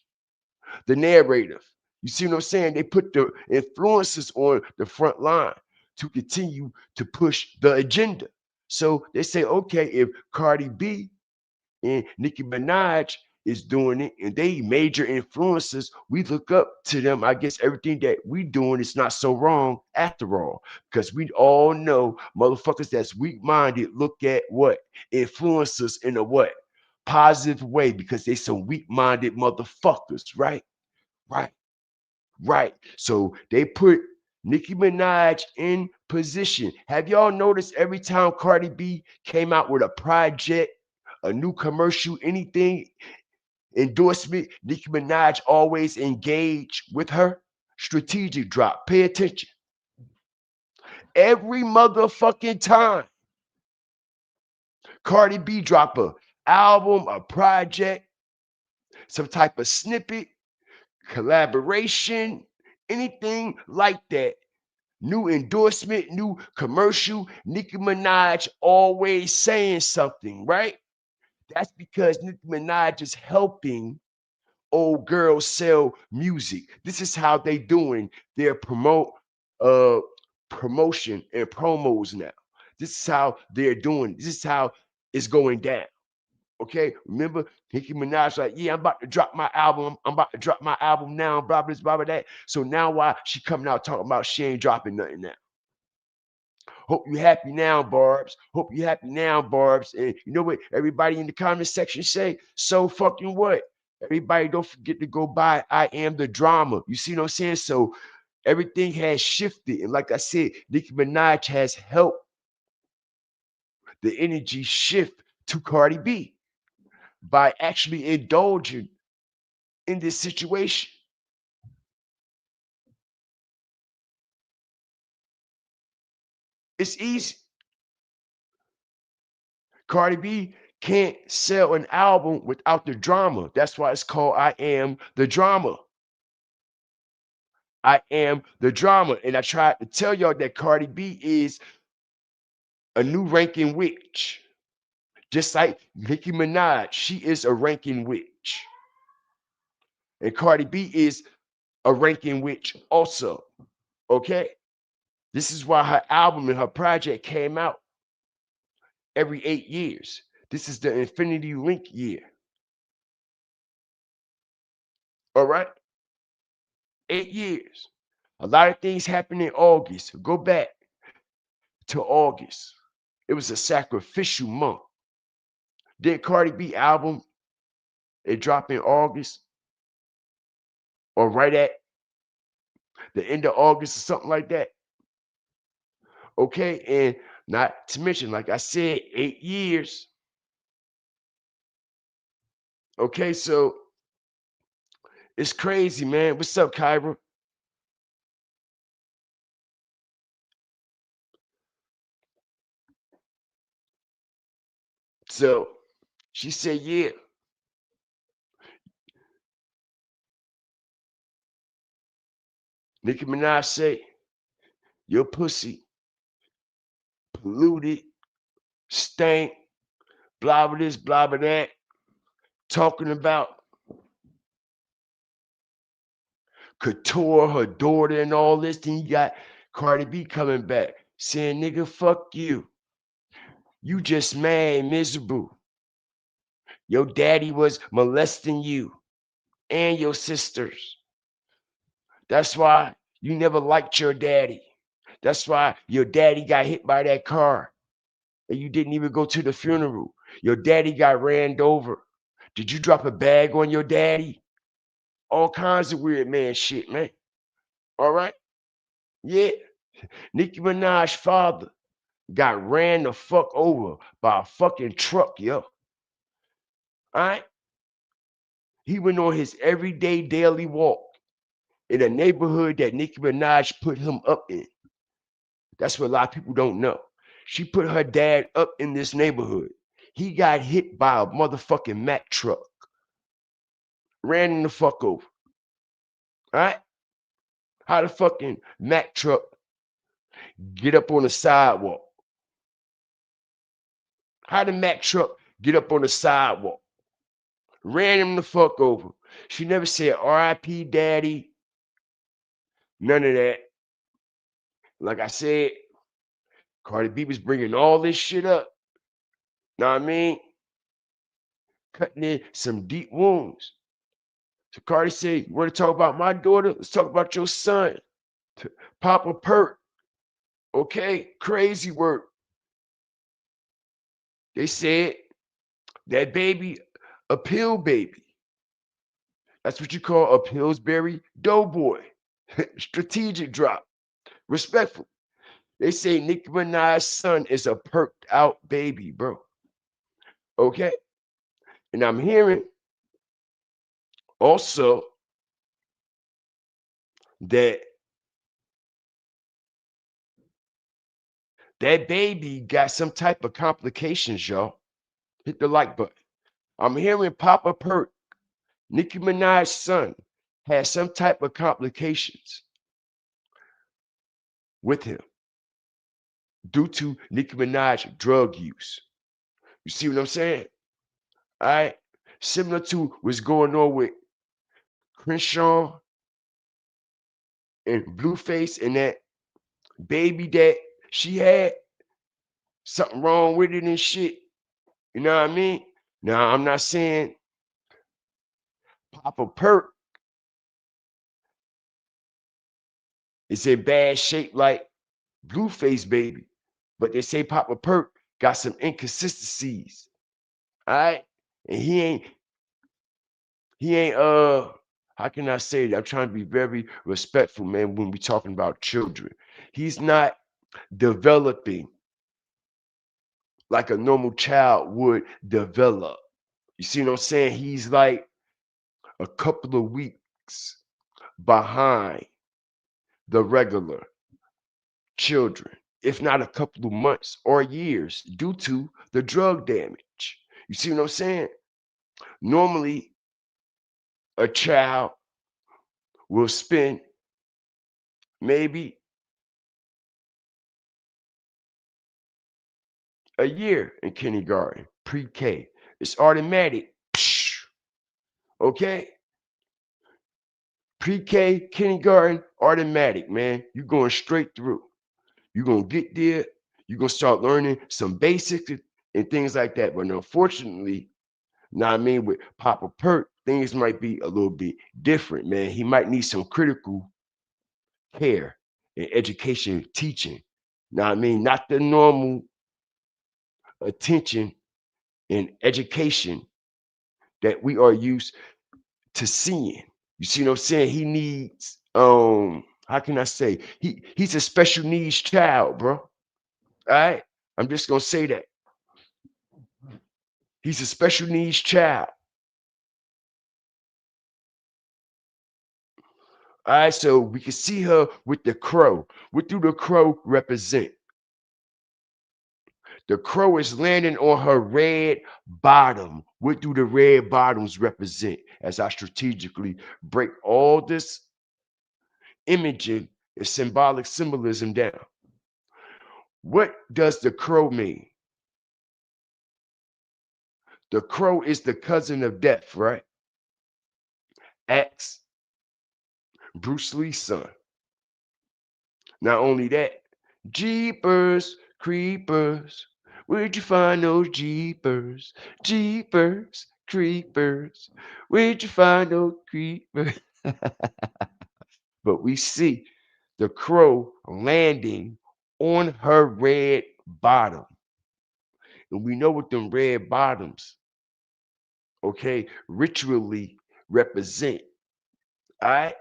the narrative. You see what I'm saying? They put the influencers on the front line to continue to push the agenda. So they say, okay, if Cardi B and Nicki Minaj is doing it and they major influencers, we look up to them. I guess everything that we doing is not so wrong after all, because we all know motherfuckers that's weak-minded look at what? Influencers in a what? Positive way, because they some weak-minded motherfuckers, right? Right. Right. So they put Nicki Minaj in position. Have y'all noticed every time Cardi B came out with a project, a new commercial, anything, endorsement, Nicki Minaj always engaged with her? Strategic drop. Pay attention. Every motherfucking time Cardi B drop a album, a project, some type of snippet, collaboration, anything like that, new endorsement, new commercial, Nicki Minaj always saying something, right? That's because Nicki Minaj is helping old girls sell music. This is how they doing their uh promotion and promos now. This is how they're doing. This is how it's going down. Okay, remember Nicki Minaj like, yeah, I'm about to drop my album. I'm about to drop my album now. Blah blah blah blah that. So now why she coming out talking about she ain't dropping nothing now? Hope you happy now, Barbs. Hope you happy now, Barbs. And you know what everybody in the comment section say? So fucking what? Everybody don't forget to go buy I Am the Drama. You see what I'm saying? So everything has shifted. And like I said, Nicki Minaj has helped the energy shift to Cardi B by actually indulging in this situation. It's easy. Cardi B can't sell an album without the drama. That's why it's called I Am the Drama. I am the drama. And I tried to tell y'all that Cardi B is a new ranking witch. Just like Nicki Minaj, she is a ranking witch. And Cardi B is a ranking witch also. Okay? This is why her album and her project came out every 8 years. This is the Infinity Link year. All right? 8 years. A lot of things happened in August. Go back to August. It was a sacrificial month. Did Cardi B album it drop in August or right at the end of August or something like that? Okay, and not to mention, like I said, 8 years. Okay, so it's crazy, man. What's up, Kyra? So she said, yeah. Nicki Minaj say, your pussy polluted, stank, blah blah this, blah blah that, talking about Couture, her daughter, and all this. Then you got Cardi B coming back saying, nigga, fuck you. You just mad, miserable. Your daddy was molesting you and your sisters. That's why you never liked your daddy. That's why your daddy got hit by that car and you didn't even go to the funeral. Your daddy got ran over. Did you drop a bag on your daddy? All kinds of weird man shit, man. All right? Yeah. Nicki Minaj's father got ran the fuck over by a fucking truck, yo. All right? He went on his everyday daily walk in a neighborhood that Nicki Minaj put him up in. That's what a lot of people don't know. She put her dad up in this neighborhood. He got hit by a motherfucking Mack truck, ran him the fuck over. All right? How the fucking Mack truck get up on the sidewalk? How the Mack truck get up on the sidewalk? Ran him the fuck over. She never said R.I.P. Daddy. None of that. Like I said, Cardi B was bringing all this shit up. Know what I mean? Cutting in some deep wounds. So Cardi said, you want to talk about my daughter? Let's talk about your son. Papa Pert. Okay? Crazy work. They said that baby, a pill baby. That's what you call a Pillsbury Doughboy. Strategic drop. Respectful. They say Nicki Minaj's son is a perked out baby, bro. Okay? And I'm hearing also that that baby got some type of complications, y'all. Hit the like button. I'm hearing Papa Perk, Nicki Minaj's son, has some type of complications with him due to Nicki Minaj drug use. You see what I'm saying? All right. Similar to what's going on with Crenshaw and Blueface and that baby that she had, something wrong with it and shit. You know what I mean? Now, I'm not saying Papa Perk is in bad shape like Blueface baby, but they say Papa Perk got some inconsistencies. All right. And he ain't how can I say that? I'm trying to be very respectful, man, when we talking about children. He's not developing like a normal child would develop. You see what I'm saying? He's like a couple of weeks behind the regular children, if not a couple of months or years, due to the drug damage. You see what I'm saying? Normally, a child will spend maybe a year in kindergarten, pre-K. It's automatic. Okay? Pre-K, kindergarten, automatic, man. You're going straight through. You're going to get there. You're going to start learning some basics and things like that. But unfortunately, know what I mean, with Papa Perk, things might be a little bit different, man. He might need some critical care and education teaching. Know what I mean? Not the normal attention and education that we are used to seeing. You see what I'm saying? He needs how can I say? He's a special needs child, bro. All right? I'm just gonna say that. He's a special needs child. All right, so we can see her with the crow. What do the crow represent? The crow is landing on her red bottom. What do the red bottoms represent? As I strategically break all this imaging and symbolic symbolism down. What does the crow mean? The crow is the cousin of death, right? Axe, Bruce Lee's son. Not only that, Jeepers, creepers. Where'd you find those jeepers? Jeepers, creepers. Where'd you find those creepers? But we see the crow landing on her red bottom. And we know what them red bottoms, okay, ritually represent. All right.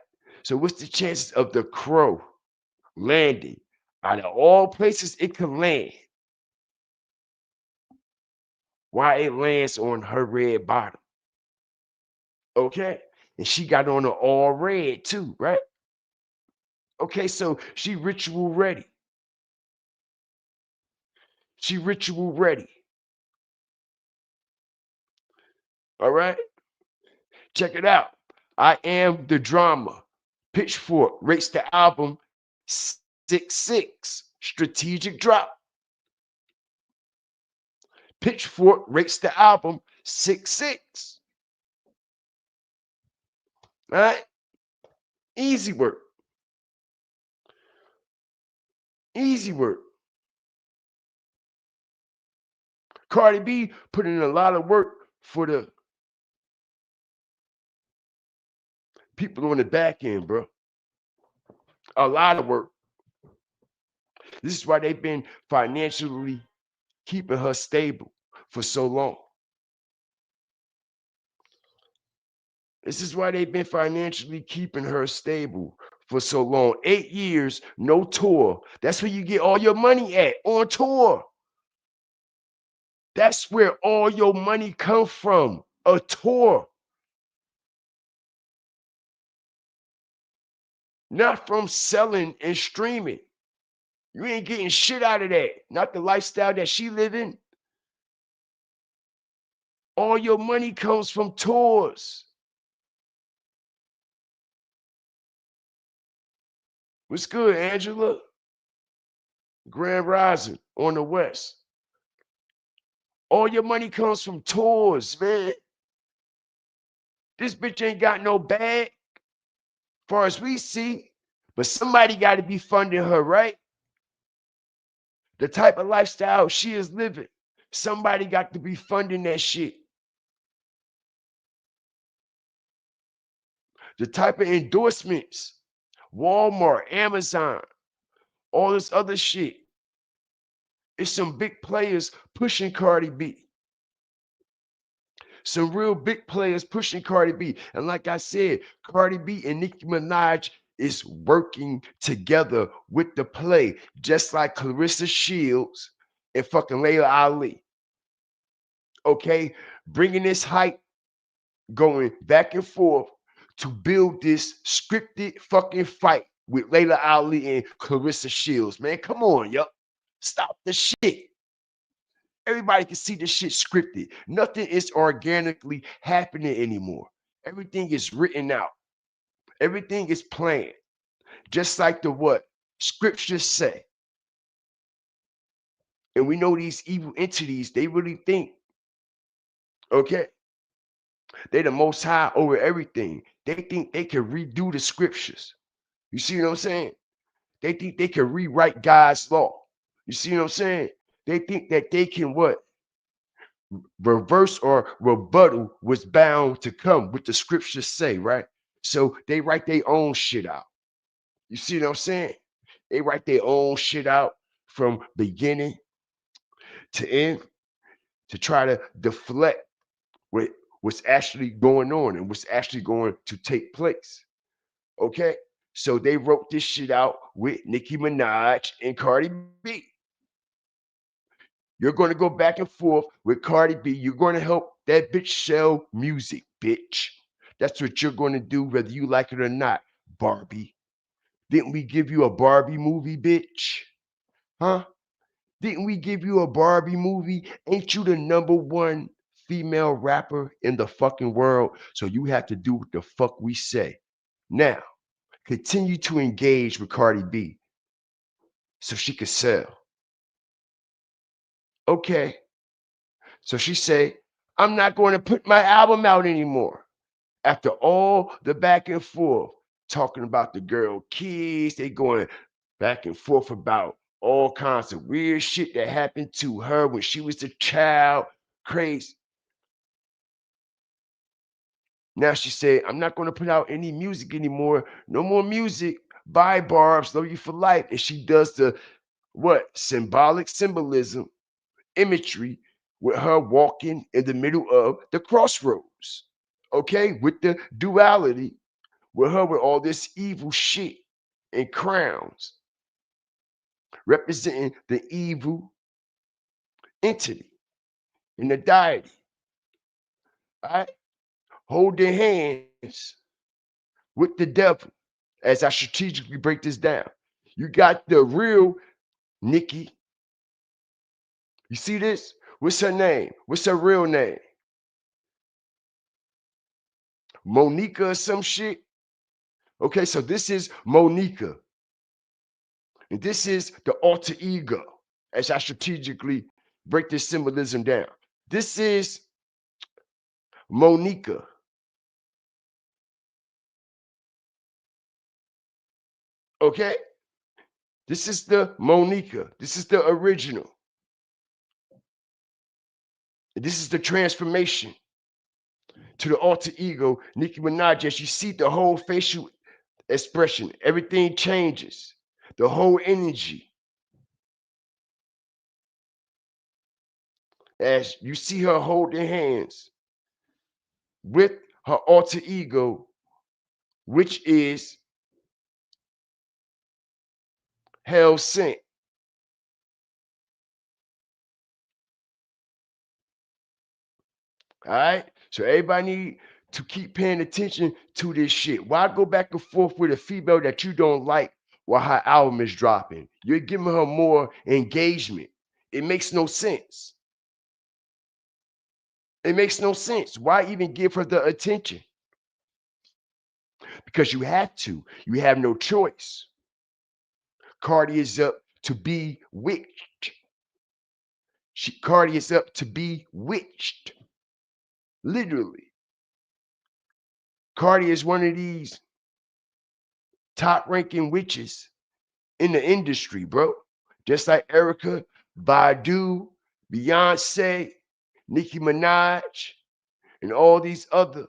So what's the chances of the crow landing out of all places it could land? Why it lands on her red bottom? Okay. And she got on an all red too, right? Okay, so she ritual ready. She ritual ready. All right? Check it out. I am the drama. Pitchfork rates the album 6.6. Strategic drop. Pitchfork rates the album 6.6. All right? Easy work. Easy work. Cardi B put in a lot of work for the people on the back end, bro. A lot of work. This is why they've been financially keeping her stable for so long. This is why they've been financially keeping her stable for so long. 8 years, no tour. That's where you get all your money at, on tour. That's where all your money comes from, a tour. Not from selling and streaming. You ain't getting shit out of that. Not the lifestyle that she living. All your money comes from tours. What's good, Angela? Grand Rising on the West. All your money comes from tours, man. This bitch ain't got no bag, far as we see, but somebody got to be funding her, right? The type of lifestyle she is living, somebody got to be funding that shit. The type of endorsements, Walmart, Amazon, all this other shit. It's some big players pushing Cardi B. Some real big players pushing Cardi B. And like I said, Cardi B and Nicki Minaj is working together with the play, just like Clarissa Shields and fucking Layla Ali. Okay, bringing this hype, going back and forth to build this scripted fucking fight with Layla Ali and Clarissa Shields. Man, come on, yo. Stop the shit. Everybody can see this shit scripted. Nothing is organically happening anymore. Everything is written out. Everything is planned. Just like the what? Scriptures say. And we know these evil entities, they really think, okay, they the most high over everything. They think they can redo the scriptures. You see what I'm saying? They think they can rewrite God's law. You see what I'm saying? They think that they can what? Reverse or rebuttal was bound to come with the scriptures say, right? So they write their own shit out. You see what I'm saying? They write their own shit out from beginning to end to try to deflect what what's actually going on and what's actually going to take place. Okay? So they wrote this shit out with Nicki Minaj and Cardi B. You're going to go back and forth with Cardi B. You're going to help that bitch sell music, bitch. That's what you're going to do, whether you like it or not, Barbie. Didn't we give you a Barbie movie, bitch? Huh? Didn't we give you a Barbie movie? Ain't you the number one female rapper in the fucking world? So you have to do what the fuck we say. Now, continue to engage with Cardi B so she could sell. Okay. So she say, I'm not going to put my album out anymore. After all the back and forth, talking about the girl kids, they going back and forth about all kinds of weird shit that happened to her when she was a child. Crazy. Now she said, I'm not going to put out any music anymore. No more music. Bye, Barbs. Love you for life. And she does the what? Symbolism, imagery with her walking in the middle of the crossroads. Okay, with the duality, with her with all this evil shit and crowns, representing the evil entity and the deity. All right, holding hands with the devil as I strategically break this down. You got the real Nikki. You see this? What's her name? What's her real name? Monica or some shit? Okay, so this is Monica. And this is the alter ego as I strategically break this symbolism down. This is Monica. Okay? This is the Monica. This is the original. This is the transformation to the alter ego, Nicki Minaj. As you see the whole facial expression, everything changes. The whole energy. As you see her holding hands with her alter ego, which is hell sent. All right. So everybody need to keep paying attention to this shit. Why go back and forth with a female that you don't like while her album is dropping? You're giving her more engagement. It makes no sense. It makes no sense. Why even give her the attention? Because you have to. You have no choice. Cardi is up to be witched. Cardi is up to be witched. Literally. Cardi is one of these top ranking witches in the industry, bro. Just like Erica, Badu, Beyonce, Nicki Minaj, and all these other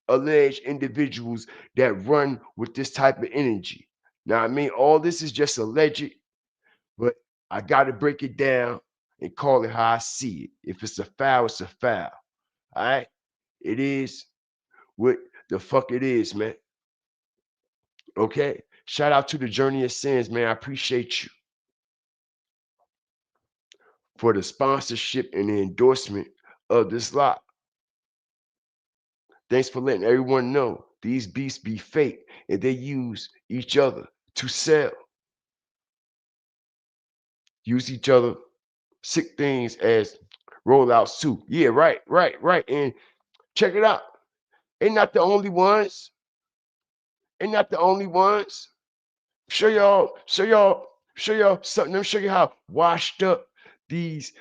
alleged individuals that run with this type of energy. Now, I mean, all this is just alleged, but I got to break it down and call it how I see it. If it's a foul, it's a foul. All right? It is what the fuck it is, man. Okay? Shout out to the Journey of Sins, man. I appreciate you for the sponsorship and the endorsement of this lot. Thanks for letting everyone know these beasts be fake and they use each other to sell. Use each other sick things as rollouts too. Yeah, right. And check it out. They're not the only ones. They're not the only ones. Show y'all something. Let me show you how washed up these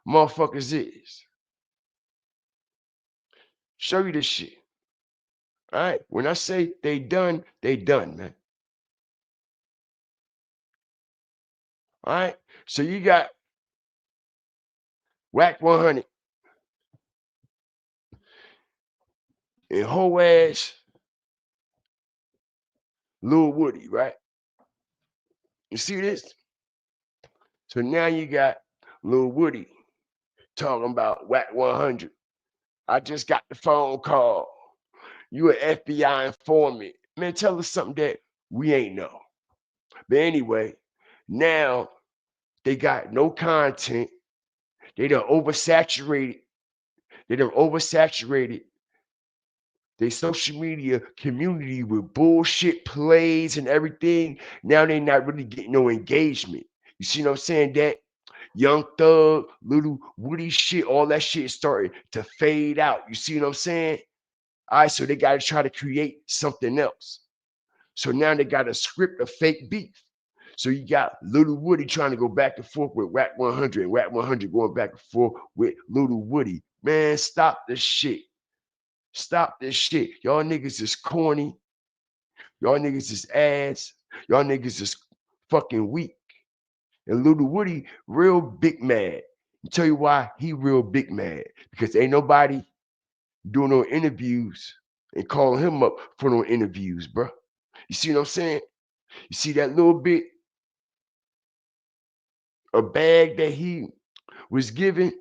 motherfuckers is. Show you this shit. All right. When I say they done, man. All right. So you got Wack 100 and whole ass Lil Woody, right? You see this? So now you got Lil Woody talking about Wack 100. I just got the phone call. You an FBI informant. Man, tell us something that we ain't know. But anyway, now they got no content. They done oversaturated. They done oversaturated their social media community with bullshit plays and everything. Now they not really getting no engagement. You see what I'm saying? That Young Thug, Little Woody shit, all that shit is starting to fade out. You see what I'm saying? All right, so they got to try to create something else. So now they got a script of fake beef. So you got Little Woody trying to go back and forth with Wack 100, and Wack 100 going back and forth with Little Woody. Man, stop this shit. Stop this shit. Y'all niggas is corny. Y'all niggas is ass. Y'all niggas is fucking weak. And Little Woody real big mad. I'll tell you why he real big mad. Because ain't nobody doing no interviews and calling him up for no interviews, bro. You see what I'm saying? You see that little bit a bag that he was given?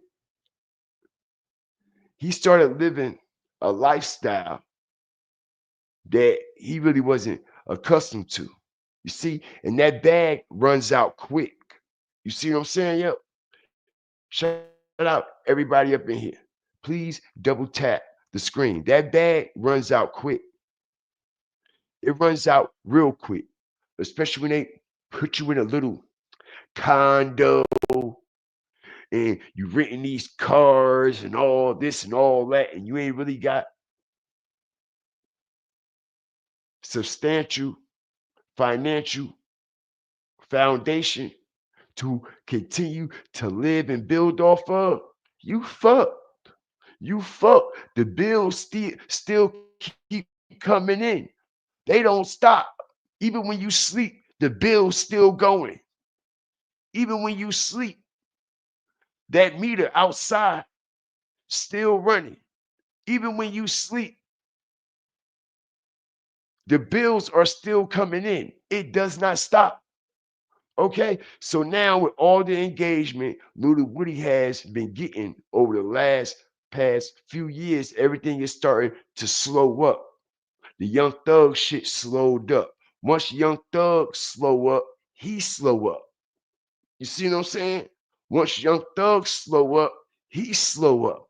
He started living a lifestyle that he really wasn't accustomed to. You see, and that bag runs out quick. You see what I'm saying? Yo, shout out everybody up in here. Please double tap the screen. That bag runs out quick. It runs out real quick, especially when they put you in a little condo and you renting these cars and all this and all that, and you ain't really got substantial financial foundation to continue to live and build off of, you fuck. You fuck. The bills still keep coming in. They don't stop. Even when you sleep, the bill's still going. Even when you sleep, that meter outside still running. Even when you sleep, the bills are still coming in. It does not stop. Okay, so now with all the engagement Little Woody has been getting over the past few years, everything is starting to slow up. The Young Thug shit slowed up. Once Young Thug slow up, he slow up. You see what I'm saying? Once Young Thug slow up, he slow up.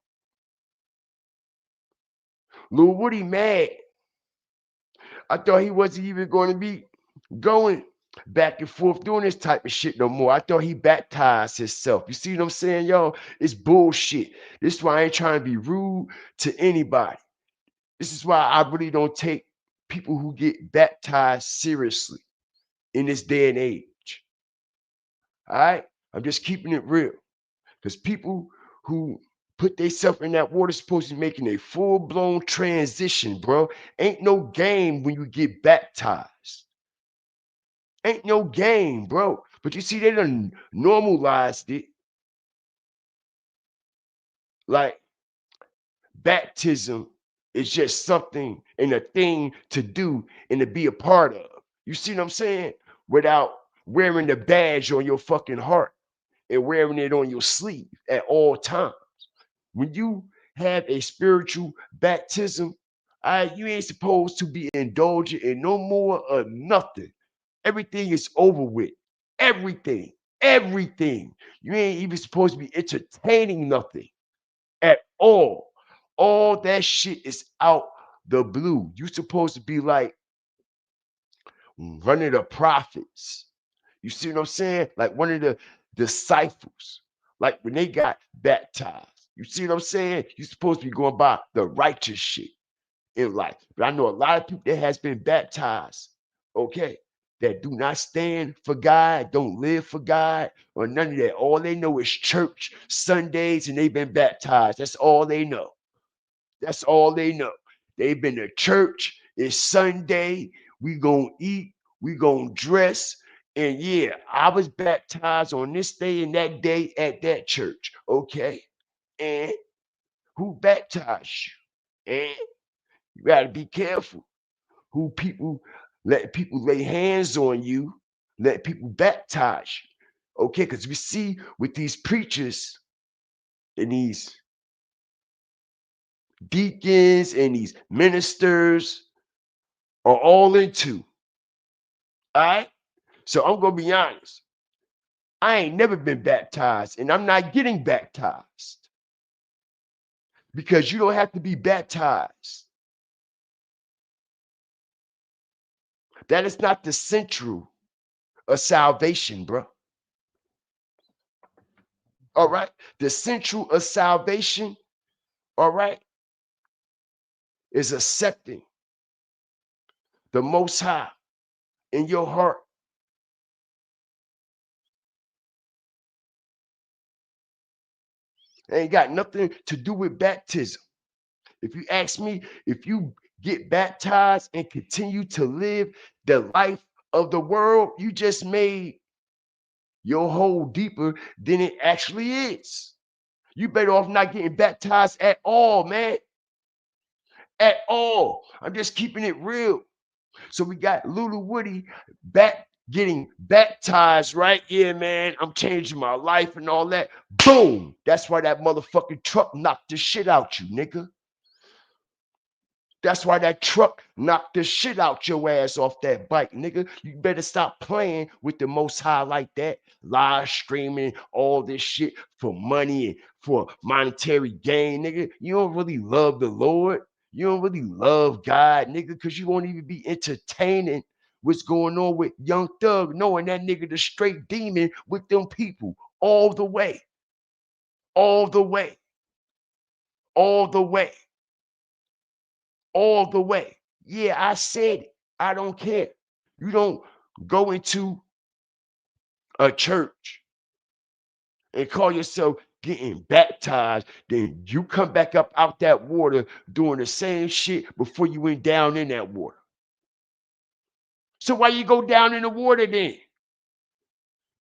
Lil Woody mad. I thought he wasn't even going to be going back and forth doing this type of shit no more. I thought he baptized himself. You see what I'm saying, y'all? It's bullshit. This is why I ain't trying to be rude to anybody. This is why I really don't take people who get baptized seriously in this day and age. All right? I'm just keeping it real. Because people who put themselves in that water supposed to be making a full-blown transition, bro. Ain't no game when you get baptized. Ain't no game, bro. But you see, they done normalized it. Like baptism is just something and a thing to do and to be a part of. You see what I'm saying? Without wearing the badge on your fucking heart and wearing it on your sleeve at all times. When you have a spiritual baptism, you ain't supposed to be indulging in no more of nothing. Everything is over with. Everything. Everything. You ain't even supposed to be entertaining nothing at all. All that shit is out the blue. You supposed to be like one of the prophets. You see what I'm saying? Like one of the disciples. Like when they got baptized. You see what I'm saying? You're supposed to be going by the righteous shit in life. But I know a lot of people that has been baptized, okay, that do not stand for God, don't live for God, or none of that. All they know is church, Sundays, and they've been baptized. That's all they know. That's all they know. They've been to church. It's Sunday. We gonna eat. We gonna dress. And yeah, I was baptized on this day and that day at that church. Okay. And who baptized you? And you gotta be careful who people let people lay hands on you, let people baptize you. Okay, because we see with these preachers and these deacons and these ministers are all into. All right. So I'm gonna be honest. I ain't never been baptized, and I'm not getting baptized because you don't have to be baptized. That is not the central of salvation, bro. All right. The central of salvation, all right, is accepting the Most High in your heart. It ain't got nothing to do with baptism. If you ask me, if you get baptized and continue to live the life of the world, you just made your hole deeper than it actually is. You better off not getting baptized at all, man. At all. I'm just keeping it real. So we got Lulu Woody back getting baptized, right? Yeah, man. I'm changing my life and all that. Boom. That's why that motherfucking truck knocked the shit out you, nigga. That's why that truck knocked the shit out your ass off that bike, nigga. You better stop playing with the Most High like that. Live streaming all this shit for money and for monetary gain, nigga. You don't really love the Lord. You don't really love God, nigga, because you won't even be entertaining what's going on with Young Thug, knowing that nigga the straight demon with them people all the way, all the way, all the way, all the way. Yeah, I said it. I don't care. You don't go into a church and call yourself getting baptized, then you come back up out that water doing the same shit before you went down in that water. So why you go down in the water then?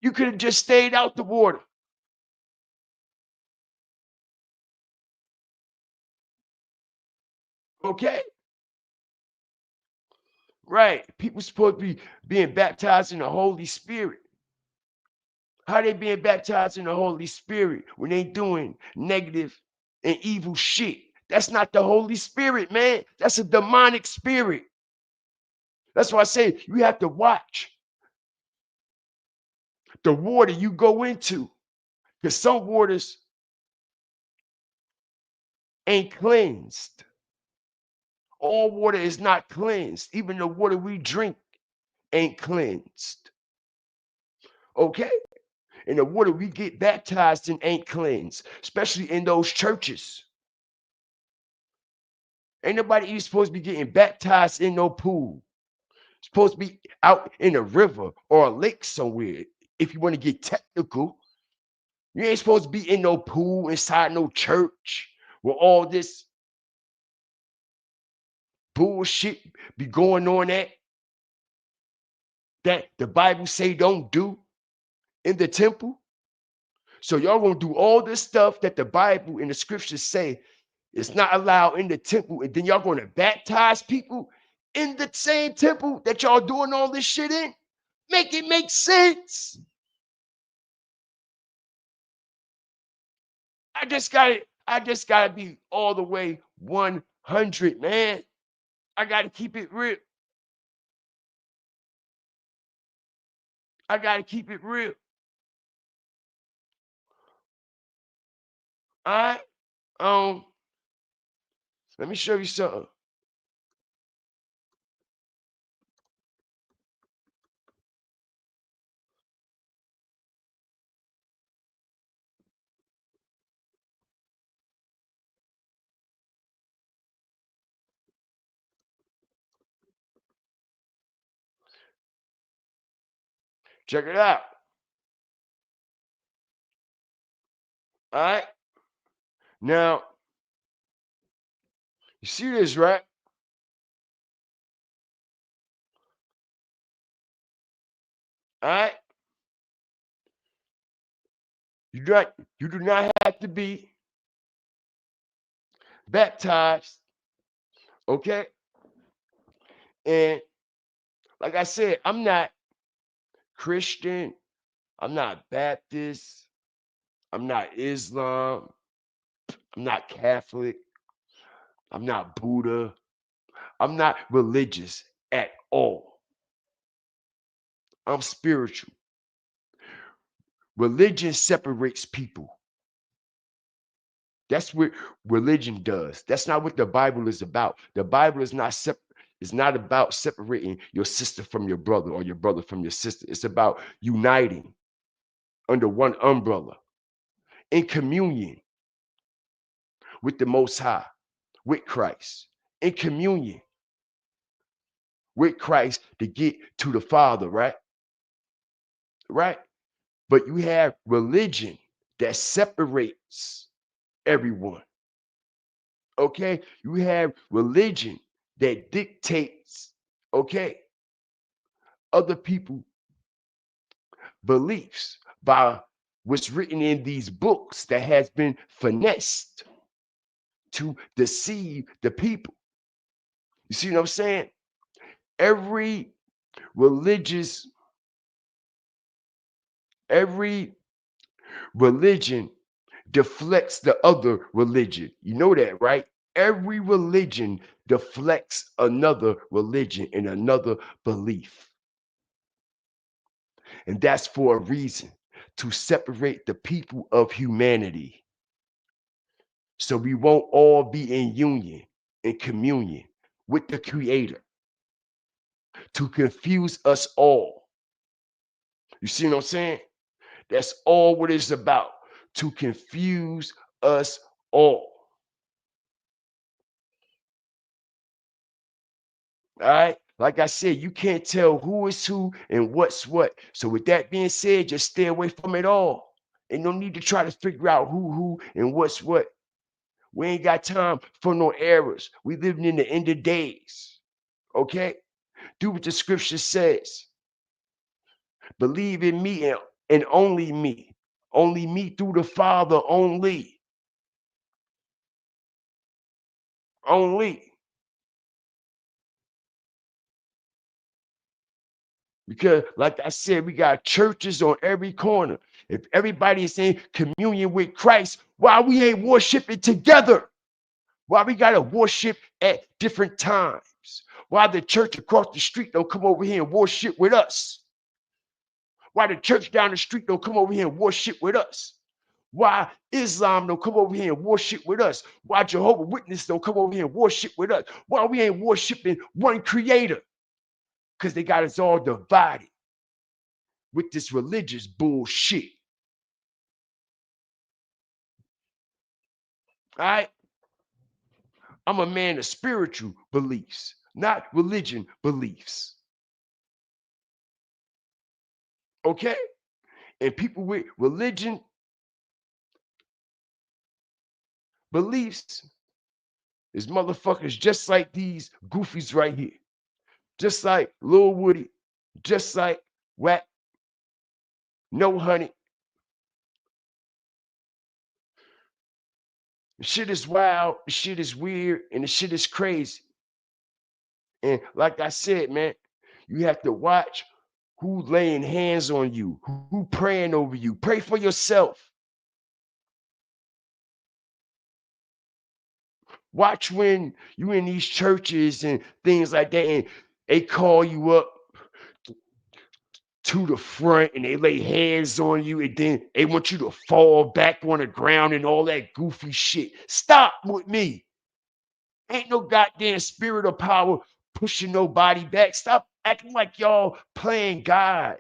You could have just stayed out the water. Okay? Right. People supposed to be being baptized in the Holy Spirit. How they being baptized in the Holy Spirit when they doing negative and evil shit? That's not the Holy Spirit, man. That's a demonic spirit. That's why I say you have to watch the water you go into. Because some waters ain't cleansed. All water is not cleansed. Even the water we drink ain't cleansed. Okay? And the water we get baptized in ain't cleansed, especially in those churches. Ain't nobody even supposed to be getting baptized in no pool. Supposed to be out in a river or a lake somewhere. If you want to get technical, you ain't supposed to be in no pool inside no church where all this bullshit be going on that the Bible say don't do in the temple. So y'all gonna do all this stuff that the Bible and the scriptures say is not allowed in the temple, and then y'all gonna baptize people in the same temple that y'all doing all this shit in? Make it make sense. I just gotta be all the way 100, man. I gotta keep it real. I gotta keep it real. All right. Um, Let me show you something. Check it out. All right. Now, you see this, right? All right. You do not have to be baptized, okay? And like I said, I'm not Christian, I'm not Baptist, I'm not Islam, I'm not Catholic, I'm not Buddha, I'm not religious at all. I'm spiritual. Religion separates people. That's what religion does. That's not what the Bible is about. The Bible is not about separating your sister from your brother or your brother from your sister. It's about uniting under one umbrella in communion with the Most High, with Christ, in communion with Christ to get to the Father, right? Right? But you have religion that separates everyone. Okay? You have religion that dictates, okay, other people beliefs by what's written in these books that has been finessed to deceive the people. You see what I'm saying? Every religious, every religion deflects the other religion. You know that, right? Every religion deflects another religion and another belief. And that's for a reason, to separate the people of humanity. So we won't all be in union. in communion with the Creator to confuse us all. You see what I'm saying? That's all what it's about, to confuse us all. All right. Like I said, you can't tell who is who and what's what. So with that being said, just stay away from it all. And no need to try to figure out who and what's what. We ain't got time for no errors. We living in the end of days. Okay? Do what the scripture says. Believe in me and only me. Only me through the Father only. Only. Because, like I said, we got churches on every corner. If everybody is in communion with Christ, why we ain't worshiping together? Why we gotta worship at different times? Why the church across the street don't come over here and worship with us? Why the church down the street don't come over here and worship with us? Why Islam don't come over here and worship with us? Why Jehovah's Witness don't come over here and worship with us? Why we ain't worshiping one creator? Because they got us all divided with this religious bullshit. All right? I'm a man of spiritual beliefs, not religion beliefs. Okay? And people with religion beliefs is motherfuckers just like these goofies right here. Just like Lil Woody, just like Wack, No Honey. The shit is wild, the shit is weird, and the shit is crazy. And like I said, man, you have to watch who laying hands on you, who praying over you. Pray for yourself. Watch when you in these churches and things like that, and they call you up to the front and they lay hands on you, and then they want you to fall back on the ground and all that goofy shit. Stop with me. Ain't no goddamn spirit of power pushing nobody back. Stop acting like y'all playing God.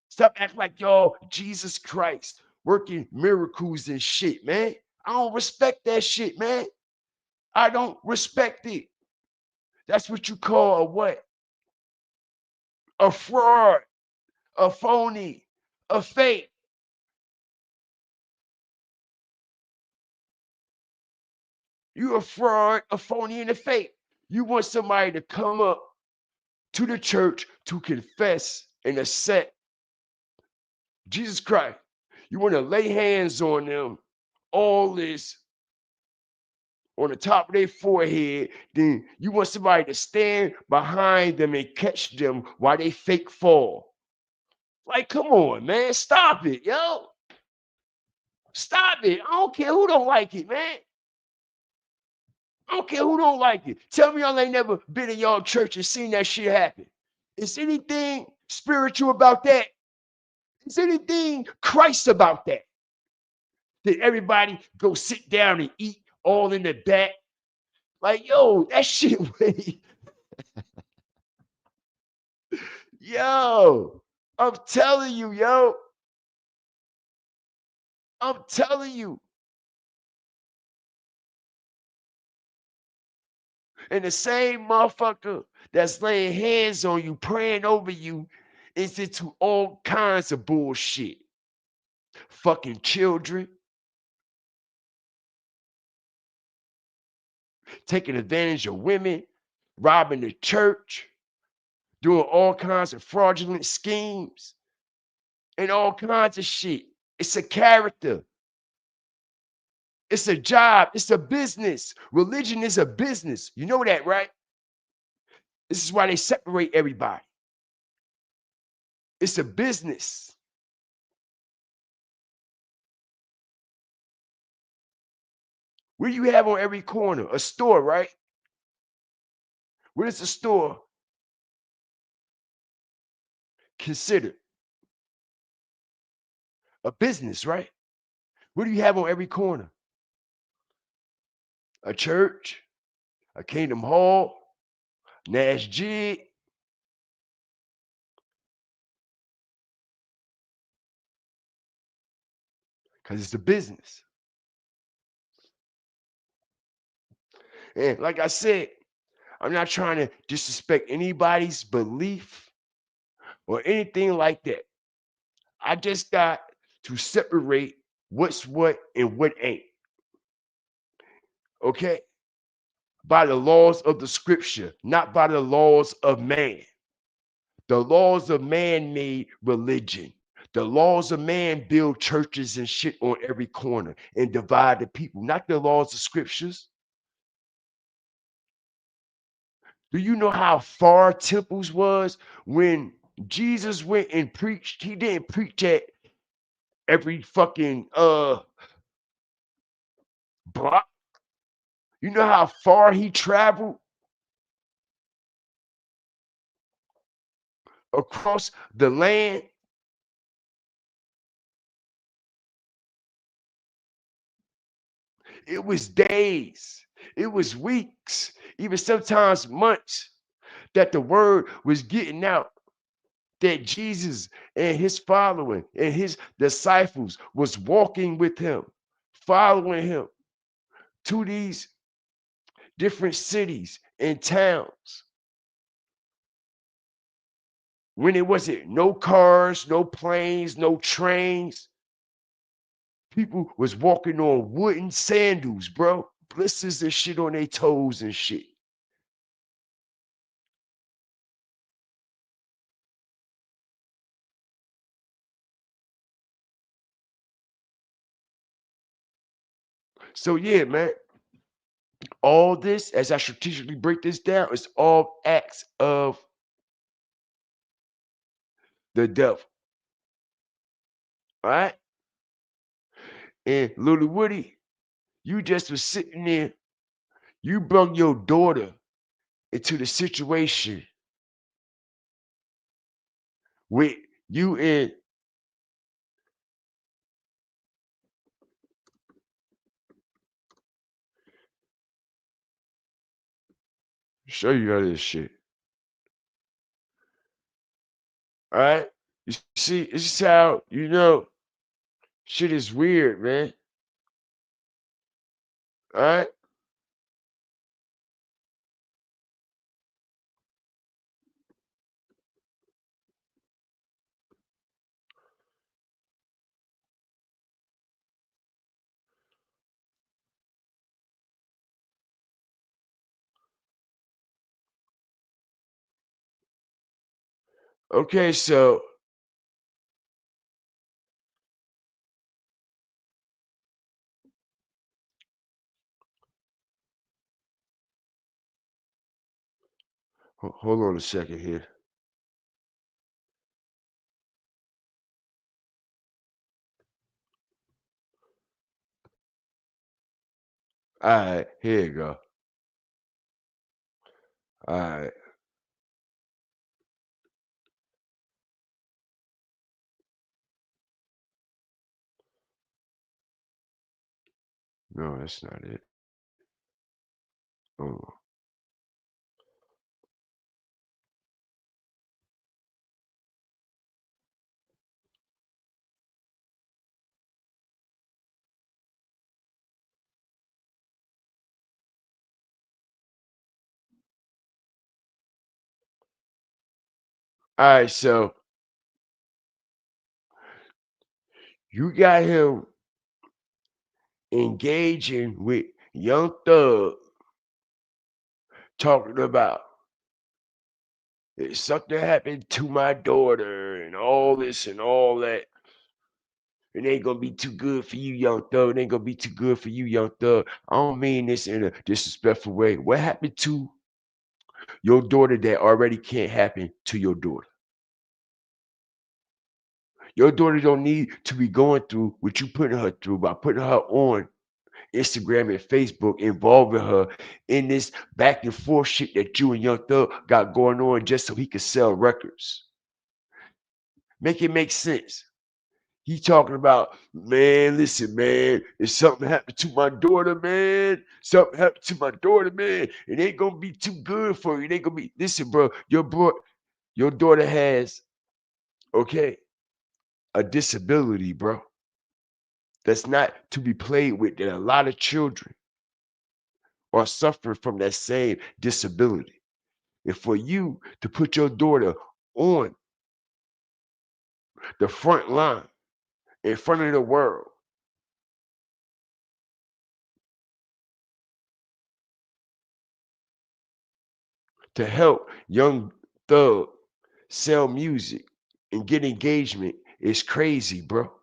Stop acting like y'all Jesus Christ working miracles and shit, man. I don't respect that shit, man. I don't respect it. That's what you call a what? A fraud, a phony, a fake. You a fraud, a phony, and a fake. You want somebody to come up to the church to confess and accept Jesus Christ. You want to lay hands on them, all this on the top of their forehead. Then you want somebody to stand behind them and catch them while they fake fall. Like, come on, man. Stop it, yo. Stop it. I don't care who don't like it, man. I don't care who don't like it. Tell me y'all ain't never been in y'all church and seen that shit happen. Is anything spiritual about that? Is anything Christ about that? Did everybody go sit down and eat all in the back? Like, yo, that shit way. Yo, I'm telling you, yo. I'm telling you. And the same motherfucker that's laying hands on you, praying over you, is into all kinds of bullshit. Fucking children, taking advantage of women, robbing the church, doing all kinds of fraudulent schemes, and all kinds of shit. It's a character. It's a job. It's a business. Religion is a business. You know that, right? This is why they separate everybody. It's a business. What do you have on every corner? A store, right? What is a store considered? A business, right? What do you have on every corner? A church, a Kingdom Hall, Nash Jig, because it's a business. And like I said, I'm not trying to disrespect anybody's belief or anything like that. I just got to separate what's what and what ain't. Okay? By the laws of the scripture, not by the laws of man. The laws of man made religion. The laws of man build churches and shit on every corner and divide the people, not the laws of scriptures. Do you know how far temples was when Jesus went and preached? He didn't preach at every fucking block. You know how far he traveled across the land? It was days, it was weeks, even sometimes months that the word was getting out that Jesus and his following and his disciples was walking with him, following him to these different cities and towns when it wasn't no cars, no planes, no trains. People was walking on wooden sandals, bro. Blisters and shit on their toes and shit. So yeah, man, all this, as I strategically break this down, is all acts of the devil. All right? And Little Woody, you just was sitting there, you brought your daughter into the situation with you and show you all this shit. All right? You see, this is how you know shit is weird, man. All right? Okay, so hold on a second here. All right, here you go. All right. No, that's not it. Oh. All right, so you got him engaging with Young Thug, talking about something happened to my daughter and all this and all that. It ain't gonna be too good for you, Young Thug. It ain't gonna be too good for you, Young Thug. I don't mean this in a disrespectful way. What happened to your daughter that already can't happen to your daughter? Your daughter don't need to be going through what you putting her through by putting her on Instagram and Facebook, involving her in this back and forth shit that you and Young Thug got going on just so he could sell records. Make it make sense. He talking about, man, listen, man, if something happened to my daughter, man, something happened to my daughter, man, it ain't gonna be too good for you. It ain't gonna be, listen, bro, your daughter has, okay, a disability, bro. That's not to be played with. That a lot of children are suffering from that same disability. And for you to put your daughter on the front line in front of the world to help young thug sell music and get engagement is crazy, bro.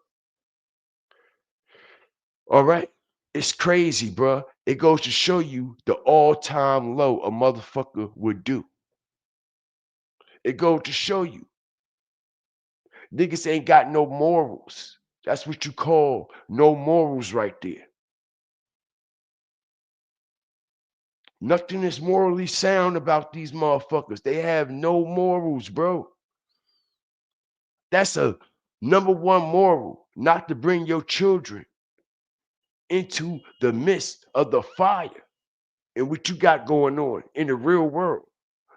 All right? It's crazy, bro. It goes to show you the all-time low a motherfucker would do. It goes to show you niggas ain't got no morals. That's what you call no morals right there. Nothing is morally sound about these motherfuckers. They have no morals, bro. That's a number one moral, not to bring your children into the midst of the fire and what you got going on in the real world,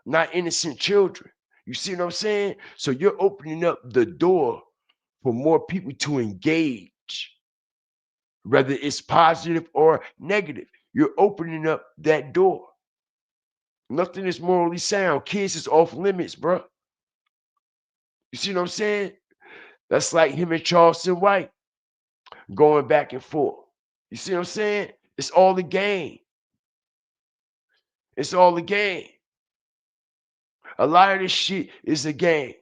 not innocent children. You see what I'm saying? So you're opening up the door for more people to engage, whether it's positive or negative. You're opening up that door. Nothing is morally sound. Kids is off limits, bro. You see what I'm saying? That's like him and Charleston White going back and forth. You see what I'm saying? It's all the game. It's all the game. A lot of this shit is a game.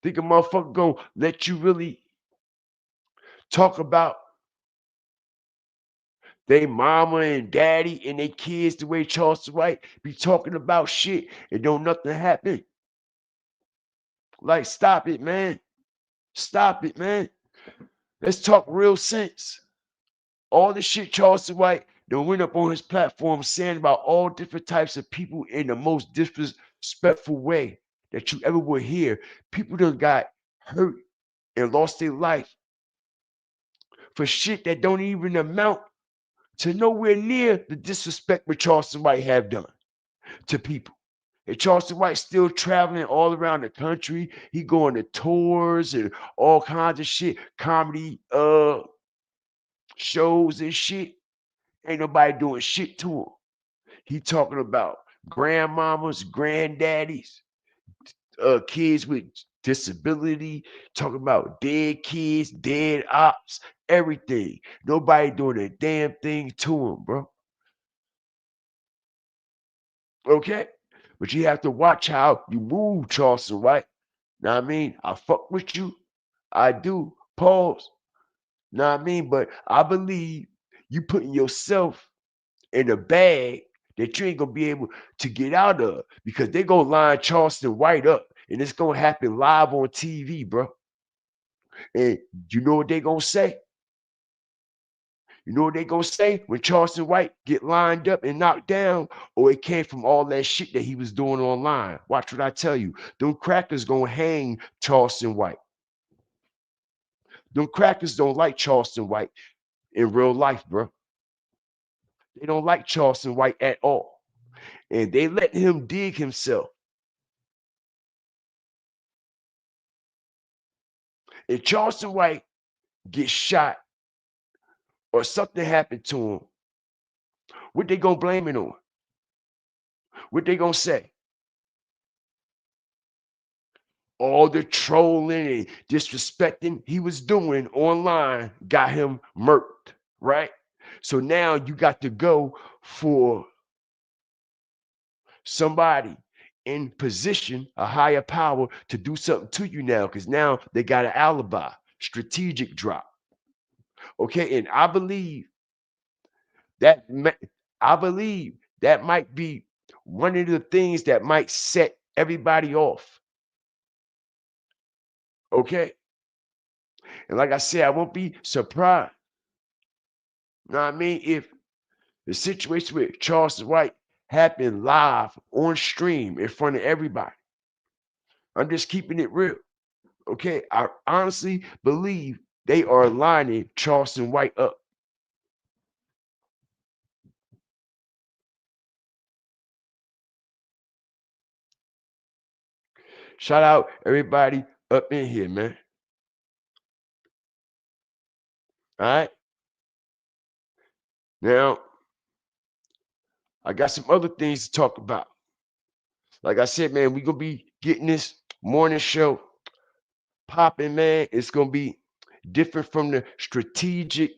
Think a motherfucker gonna let you really talk about they mama and daddy and they kids the way Charleston White be talking about shit and don't nothing happen? Like, stop it, man. Stop it, man. Let's talk real sense. All the shit Charleston White done went up on his platform saying about all different types of people in the most disrespectful way that you ever would hear. People done got hurt and lost their life for shit that don't even amount to nowhere near the disrespect what Charleston White have done to people. And Charleston White still traveling all around the country. He going to tours and all kinds of shit, comedy shows and shit. Ain't nobody doing shit to him. He talking about grandmamas, granddaddies, kids with disability, talking about dead kids, dead ops, everything. Nobody doing a damn thing to him, bro. Okay? But you have to watch how you move, Charleston, right? Know what I mean? I fuck with you. I do. Pause. Know what I mean? But I believe you putting yourself in a bag that you ain't gonna be able to get out of because they gonna line Charleston White up and it's gonna happen live on TV, bro. And you know what they gonna say? You know what they gonna say when Charleston White get lined up and knocked down? Or it came from all that shit that he was doing online. Watch what I tell you. Them crackers gonna hang Charleston White. Them crackers don't like Charleston White in real life, bro. They don't like Charleston White at all. And they let him dig himself. If Charleston White gets shot or something happened to him, what they gonna blame it on? What they gonna say? All the trolling and disrespecting he was doing online got him murked, right? So now you got to go for somebody in position, a higher power, to do something to you now, because now they got an alibi, strategic drop. Okay, and that I believe that might be one of the things that might set everybody off. Okay, and like I said, I won't be surprised. You know what I mean? If the situation with Charleston White happened live on stream in front of everybody, I'm just keeping it real. Okay, I honestly believe they are lining Charleston White up. Shout out everybody up in here, man. All right. Now, I got some other things to talk about. Like I said, man, we gonna be getting this morning show popping, man. It's gonna be different from the strategic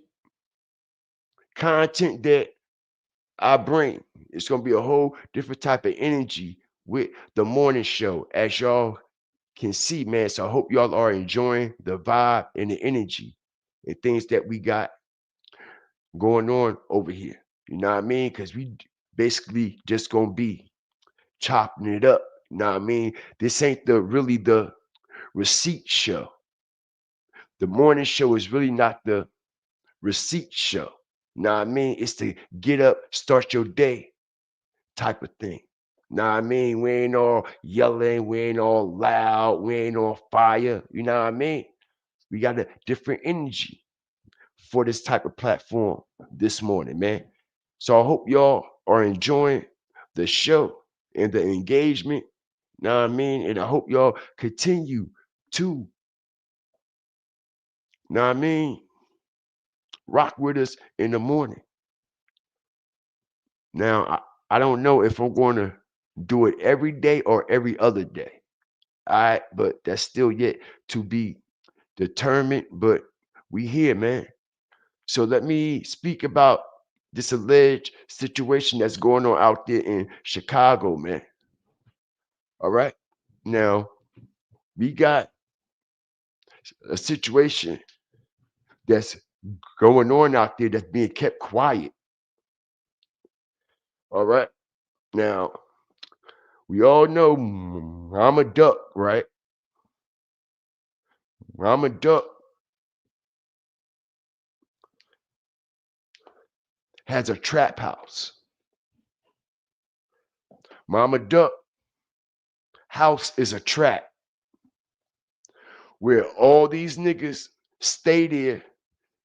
content that I bring. It's gonna be a whole different type of energy with the morning show, as y'all can see, man. So I hope y'all are enjoying the vibe and the energy and things that we got going on over here. You know what I mean? Because we basically just gonna be chopping it up. You know what I mean? This ain't the receipt show. The morning show is really not the receipt show. You know what I mean? It's to get up, start your day type of thing. Know what I mean? We ain't all yelling, we ain't all loud, we ain't all fire. You know what I mean? We got a different energy for this type of platform this morning, man. So I hope y'all are enjoying the show and the engagement. Know what I mean? And I hope y'all continue to, know what I mean, rock with us in the morning. Now, I don't know if I'm going to do it every day or every other day. All right, but that's still yet to be determined. But we here, man. So let me speak about this alleged situation that's going on out there in Chicago, man. All right. Now, we got a situation that's going on out there that's being kept quiet. All right. Now, we all know Mama Duck, right? Mama Duck has a trap house. Mama Duck house is a trap where all these niggas stay there,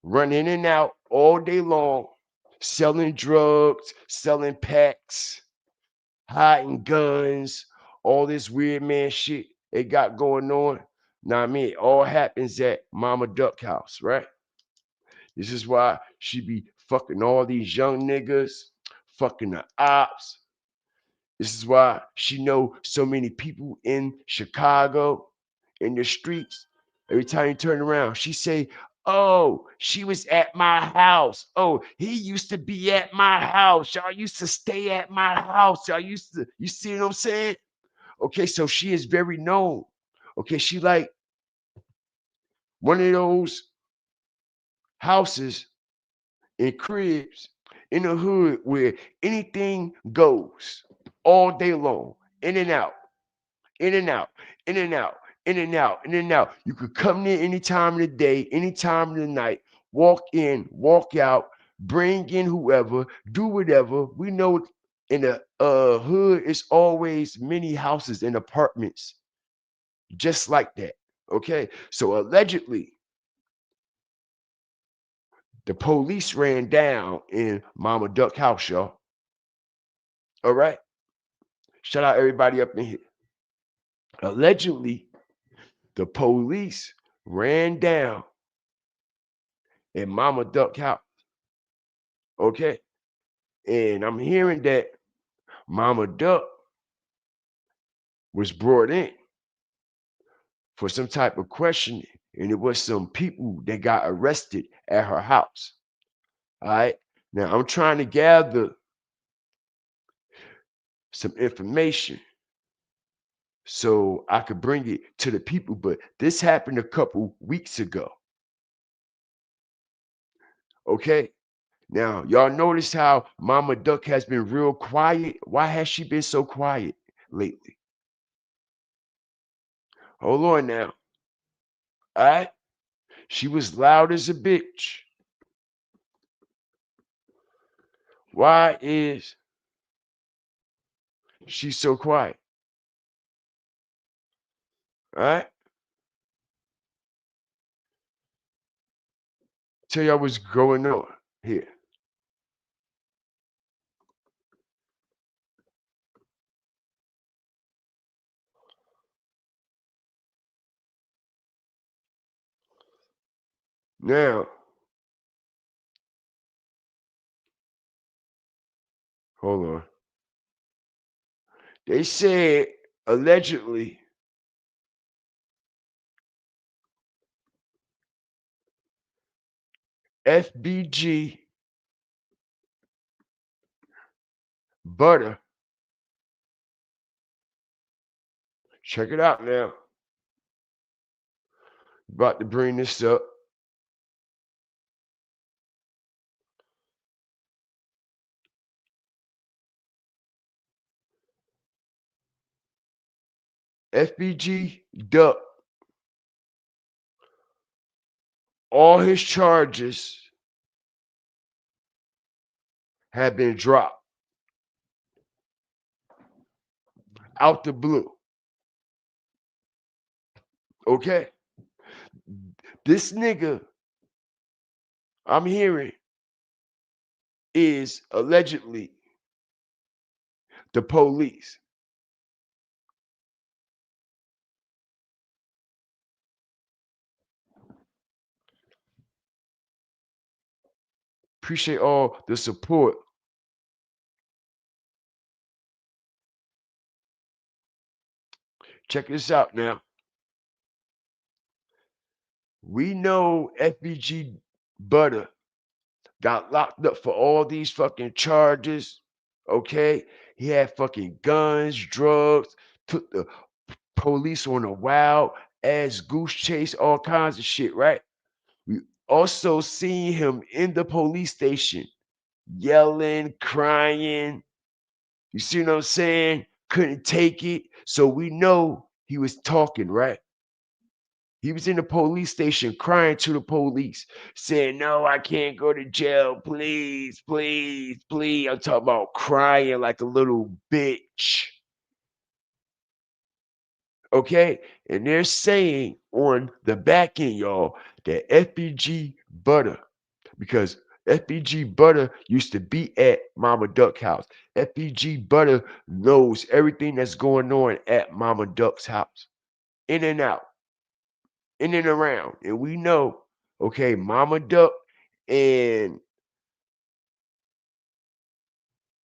run in and out all day long, selling drugs, selling packs, hiding guns, all this weird man shit they got going on. Now I mean, it all happens at Mama Duck house, right? This is why she be fucking all these young niggas, fucking the ops. This is why she know so many people in Chicago, in the streets. Every time you turn around, she say, "Oh, she was at my house. Oh, he used to be at my house. Y'all used to stay at my house. Y'all used to." You see what I'm saying? Okay, so she is very known. Okay, she like one of those houses and cribs in the hood where anything goes all day long, in and out, in and out, in and out, in and out, in and out. You could come in any time of the day, any time of the night, walk in, walk out, bring in whoever, do whatever. We know in the hood, it's always many houses and apartments just like that. Okay, so allegedly, the police ran down in Mama Duck house, y'all. All right, shout out everybody up in here. Allegedly, the police ran down in Mama Duck house. Okay. And I'm hearing that Mama Duck was brought in for some type of questioning. And it was some people that got arrested at her house. All right. Now I'm trying to gather some information so I could bring it to the people. But this happened a couple weeks ago. Okay. Now, y'all notice how Mama Duck has been real quiet? Why has she been so quiet lately? Hold on now. All right. She was loud as a bitch. Why is she so quiet? All right. Tell y'all what's going on here. Now, hold on. They said allegedly FBG Butter. Check it out now. About to bring this up. FBG Duck. All his charges have been dropped out the blue. Okay? This nigga I'm hearing is allegedly the police. Appreciate all the support. Check this out now. We know FBG Butter got locked up for all these fucking charges. Okay? He had fucking guns, drugs, took the police on a wild ass goose chase, all kinds of shit, right? We also seen him in the police station yelling, crying. You see what I'm saying? Couldn't take it. So we know he was talking, right? He was in the police station crying to the police, saying, "No, I can't go to jail. Please, please, please." I'm talking about crying like a little bitch. Okay? And they're saying on the back end, y'all, that FBG Butter, because FBG Butter used to be at Mama Duck house. FBG Butter knows everything that's going on at Mama Duck's house, in and out, in and around. And we know, okay, Mama Duck and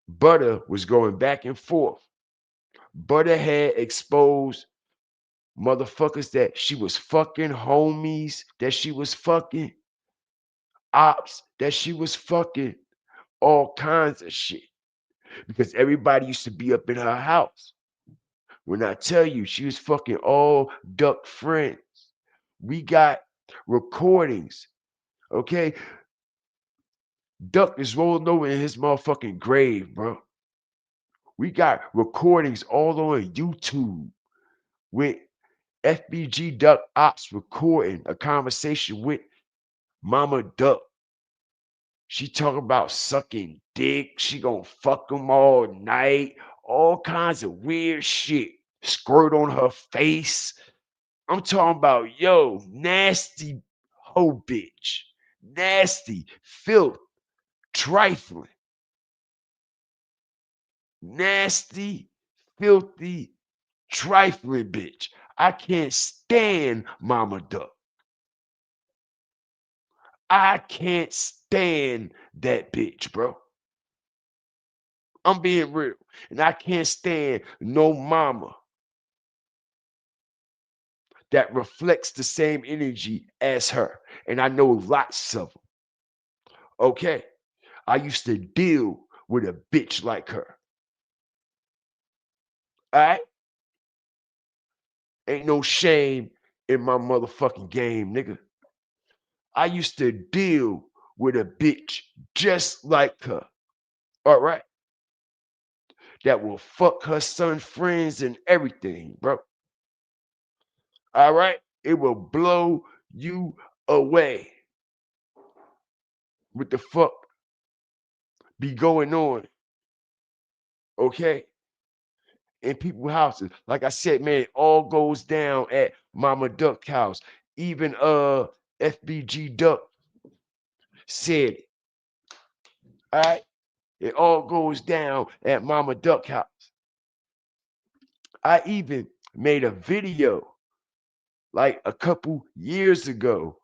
Butter was going back and forth. Butter had exposed motherfuckers that she was fucking, homies that she was fucking, ops that she was fucking, all kinds of shit. Because everybody used to be up in her house. When I tell you she was fucking all Duck friends, we got recordings. Okay, Duck is rolling over in his motherfucking grave, bro. We got recordings all on YouTube with FBG Duck Ops recording a conversation with Mama Duck. She talking about sucking dick. She gonna fuck him all night. All kinds of weird shit. Squirt on her face. I'm talking about, yo, nasty hoe bitch. Nasty, filth, trifling. Nasty, filthy, trifling bitch. I can't stand Mama Duck. I can't stand that bitch, bro. I'm being real. And I can't stand no mama that reflects the same energy as her. And I know lots of them. Okay. I used to deal with a bitch like her. All right. Ain't no shame in my motherfucking game, nigga. I used to deal with a bitch just like her. All right. That will fuck her son friends and everything, bro. All right. It will blow you away. What the fuck be going on? Okay. In people's houses. Like I said, man, it all goes down at Mama Duck house. Even FBG Duck said it. All right? It all goes down at Mama Duck House. I even made a video like a couple years ago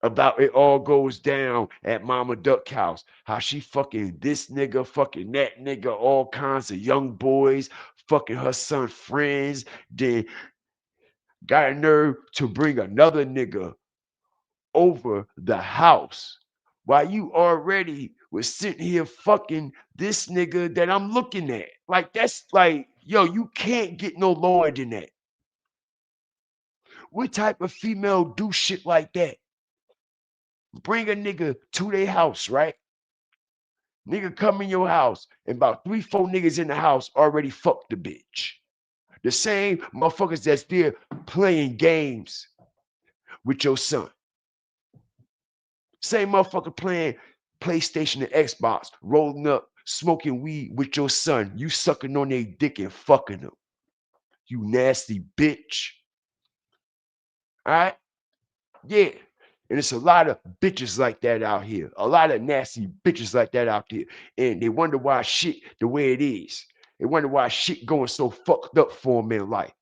about it all goes down at Mama Duck House. How she fucking this nigga, fucking that nigga, all kinds of young boys, fucking her son friends, then got a nerve to bring another nigga over the house while you already was sitting here fucking this nigga that I'm looking at. Like, that's like, yo, you can't get no lower than that. What type of female do shit like that? Bring a nigga to their house, right? Nigga come in your house, and about 3, 4 niggas in the house already fucked the bitch. The same motherfuckers that's there playing games with your son. Same motherfucker playing PlayStation and Xbox, rolling up, smoking weed with your son. You sucking on their dick and fucking them. You nasty bitch. All right? Yeah. And it's a lot of bitches like that out here. A lot of nasty bitches like that out there. And they wonder why shit the way it is. They wonder why shit going so fucked up for them in life.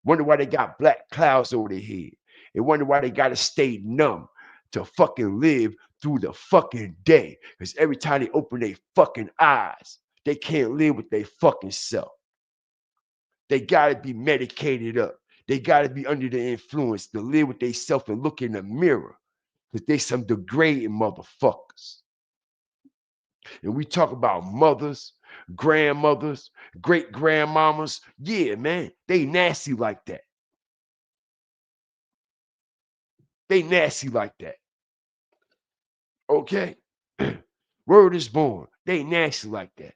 Wonder why they got black clouds over their head. They wonder why they gotta stay numb to fucking live through the fucking day. Because every time they open their fucking eyes, they can't live with their fucking self. They gotta be medicated up. They gotta be under the influence to live with their self and look in the mirror. Because they some degrading motherfuckers. And we talk about mothers, grandmothers, great grandmamas. Yeah, man, they nasty like that. They nasty like that. Okay? Word is born. They nasty like that.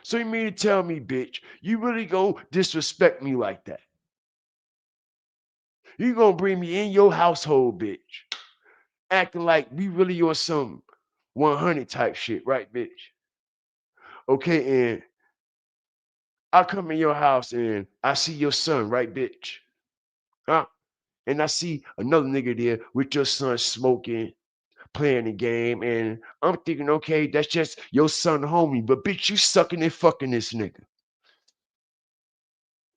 So you mean to tell me, bitch, you really gonna disrespect me like that? You gonna bring me in your household, bitch, acting like we really on some 100 type shit, right, bitch? Okay, and I come in your house and I see your son, right, bitch? Huh? And I see another nigga there with your son smoking, playing the game, and I'm thinking, okay, that's just your son homie, but bitch, you sucking and fucking this nigga.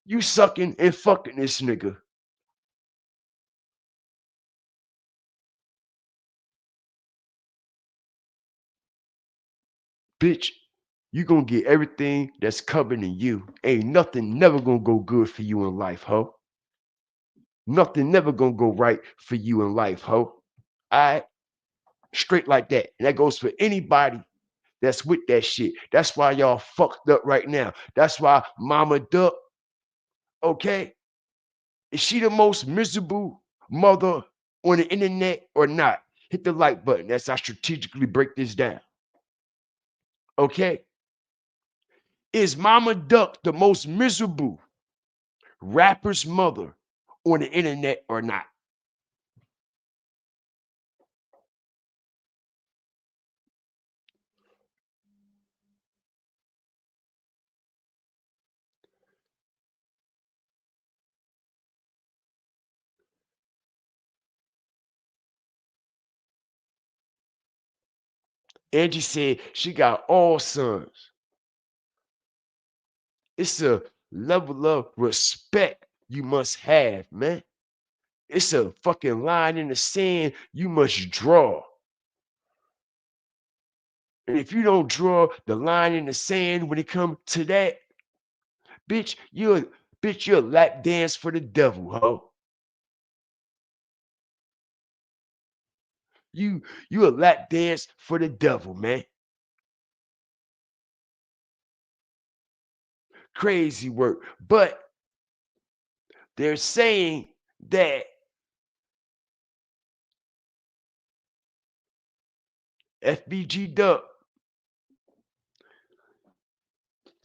You sucking and fucking this nigga. Bitch, you gonna get everything that's coming to you. Ain't nothing never gonna go good for you in life, ho. Nothing never gonna go right for you in life, ho. Alright? Straight like that. And that goes for anybody that's with that shit. That's why y'all fucked up right now. That's why Mama Duck, okay? Is she the most miserable mother on the internet or not? Hit the like button as I strategically break this down. Okay? Is Mama Duck the most miserable rapper's mother on the internet or not? Angie said she got all sons. It's a level of respect you must have, man. It's a fucking line in the sand you must draw. And if you don't draw the line in the sand when it comes to that, bitch, you're a lap dance for the devil, ho. You a lap dance for the devil, man. Crazy work. But they're saying that FBG Duck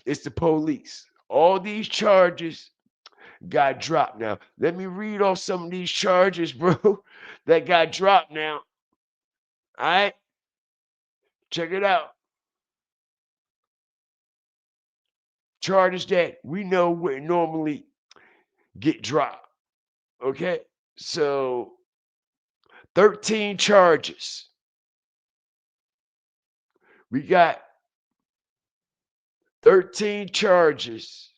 is the police. All these charges got dropped now. Let me read off some of these charges, bro, that got dropped now. All right, check it out. Charges that we know would normally get dropped. Okay, so 13 charges. We got 13 charges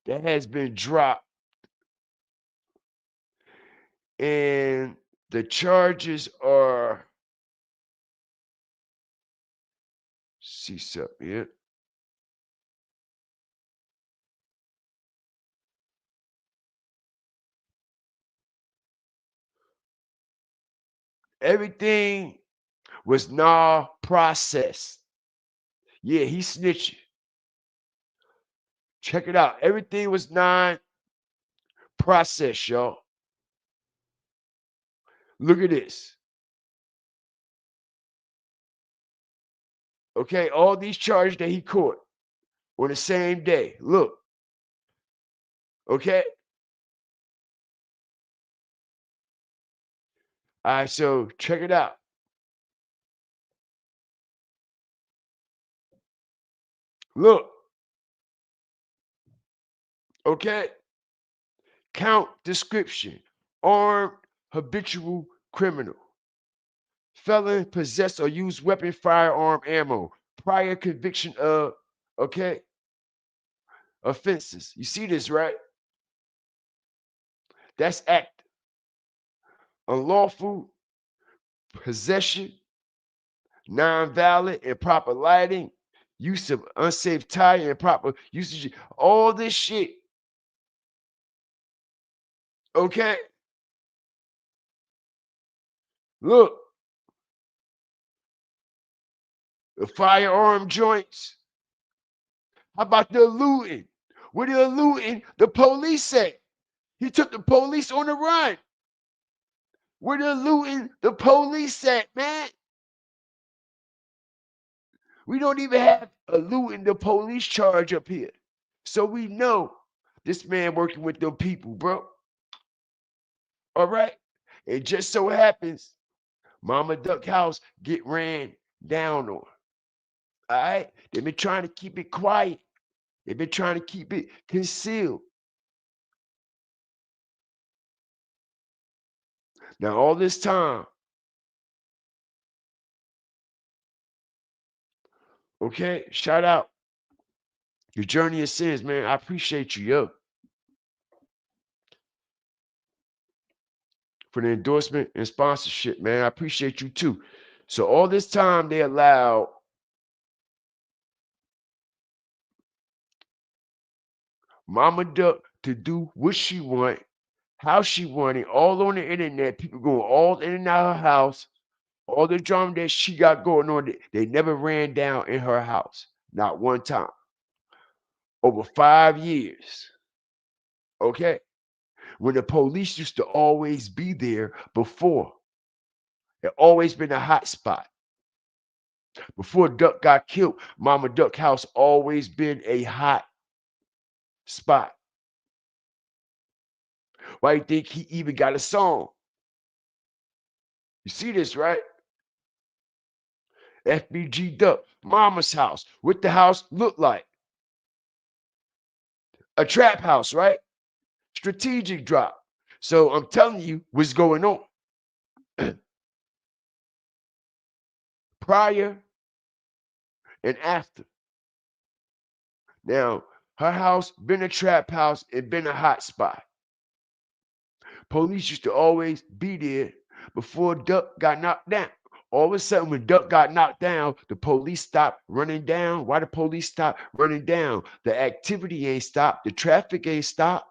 that has been dropped, and the charges are, see something here. Everything was not processed. Yeah, he snitching. Check it out. Everything was non-processed, y'all. Look at this. Okay, all these charges that he caught on the same day. Look. Okay. All right, so check it out. Look. Okay. Count description. Armed habitual criminal. Felon possessed or used weapon, firearm, ammo. Prior conviction of, okay, offenses. You see this, right? That's act. Unlawful possession, non-valid, improper lighting, use of unsafe tire, improper usage, all this shit. Okay? Look, the firearm joints. How about the looting? Where the looting? The police at? He took the police on the run. Where the looting? The police at, man? We don't even have a looting the police charge up here. So we know this man working with them people, bro. All right? It just so happens Mama Duck House get ran down on. All right? They've been trying to keep it quiet. They've been trying to keep it concealed. Now, all this time, okay, shout out your journey of sins, man. I appreciate you, yo, for the endorsement and sponsorship, man. I appreciate you too. So all this time they allowed Mama Duck to do what she want, how she wanted, all on the internet. People going all in and out of her house. All the drama that she got going on, they never ran down in her house. Not one time. Over 5 years. Okay? When the police used to always be there before. It always been a hot spot. Before Duck got killed, Mama Duck House always been a hot spot. Why you think he even got a song? You see this, right? FBG Duck, Mama's house. What the house look like? A trap house, right? Strategic drop. So I'm telling you what's going on. Prior and after. Now, her house been a trap house, it been a hot spot. Police used to always be there before Duck got knocked down. All of a sudden, when Duck got knocked down, the police stopped running down. Why the police stopped running down? The activity ain't stopped. The traffic ain't stopped.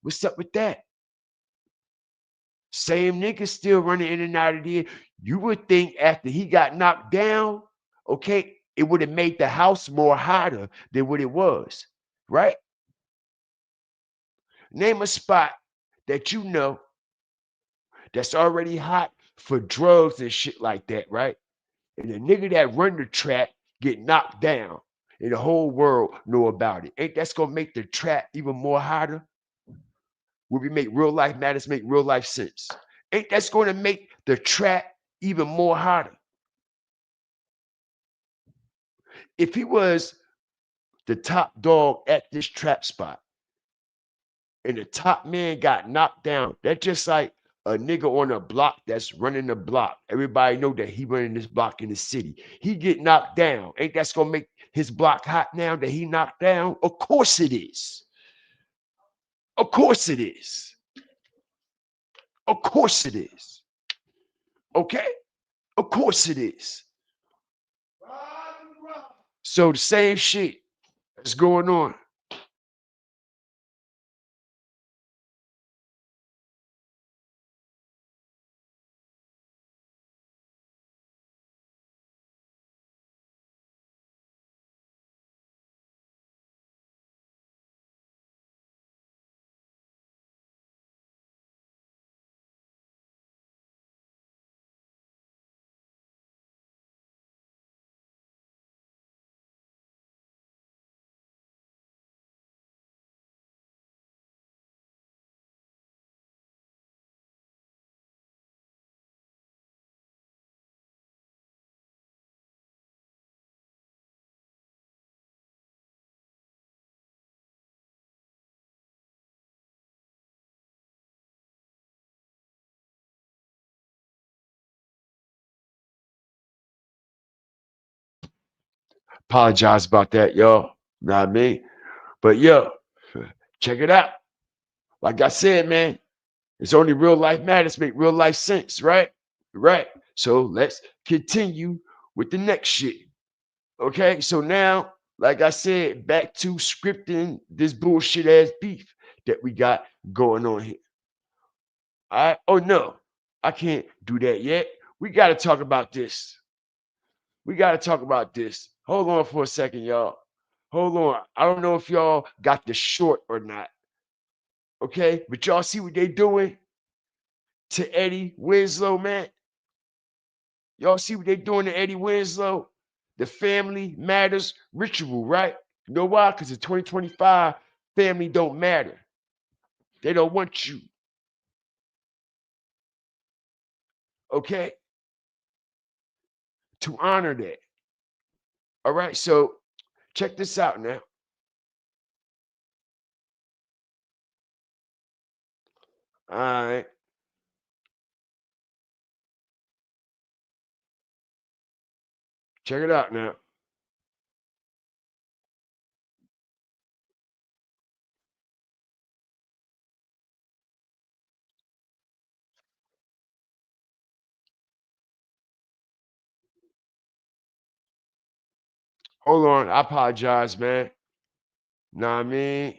What's up with that? Same niggas still running in and out of there. You would think after he got knocked down, okay, it would have made the house more hotter than what it was, right? Name a spot that you know that's already hot for drugs and shit like that, right? And the nigga that run the trap get knocked down and the whole world know about it. Ain't that's gonna make the trap even more hotter? Where we make real life matters make real life sense. Ain't that's gonna make the trap even more hotter? If he was the top dog at this trap spot, and the top man got knocked down. That's just like a nigga on a block that's running the block. Everybody know that he running this block in the city. He get knocked down. Ain't that's gonna make his block hot now that he knocked down? Of course it is. Of course it is. Of course it is. Okay? Of course it is. So the same shit that's going on. Apologize about that, y'all. Know what I mean? But yo, check it out. Like I said, man, it's only real life matters make real life sense, right? Right. So let's continue with the next shit. Okay. So now, like I said, back to scripting this bullshit ass beef that we got going on here. All right. Oh no, I can't do that yet. We got to talk about this. We got to talk about this. Hold on for a second, y'all. Hold on. I don't know if y'all got the short or not. Okay. But y'all see what they doing to Eddie Winslow, man? Y'all see what they doing to Eddie Winslow? The family matters ritual, right? You know why? Because in 2025, family don't matter. They don't want you. Okay? To honor that. All right. So check this out now. All right. Check it out now. Hold on. I apologize, man. Know what I mean?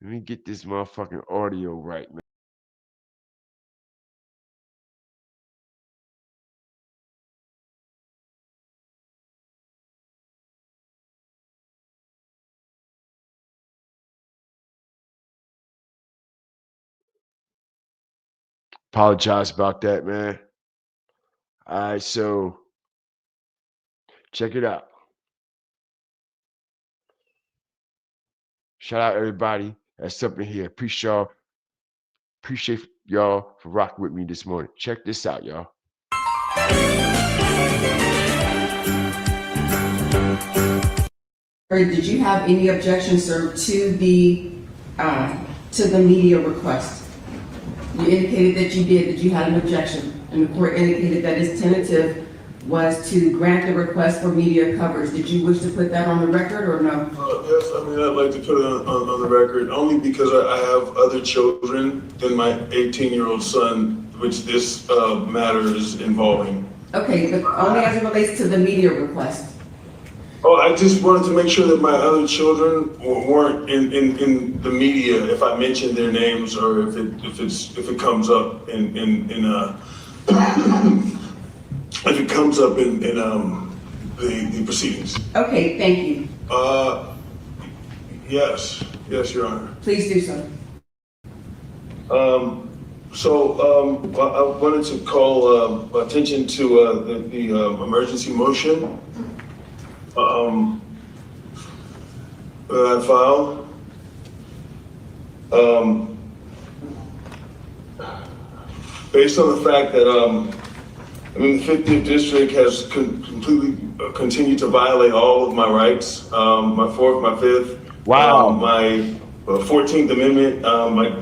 Let me get this motherfucking audio right, man. Apologize about that, man. All right, so check it out. Shout out everybody that's up in here. Appreciate y'all for rocking with me this morning. Check this out, y'all. Did you have any objections, sir, to the media request? You indicated that you did, that you had an objection, and the court indicated that its tentative was to grant the request for media coverage. Did you wish to put that on the record or no? Yes, I mean, I'd like to put it on the record, only because I have other children than my 18-year-old son, which this matter is involving. Okay, but only as it relates to the media request. Oh, I just wanted to make sure that my other children weren't in the media if I mention their names or if it comes up in if it comes up in the proceedings. Okay, thank you. Yes, Your Honor. Please do so. I wanted to call attention to the emergency motion that I filed. Based on the fact that the 50th district has completely continued to violate all of my rights, my 4th, my 5th, Wow. my 14th Amendment,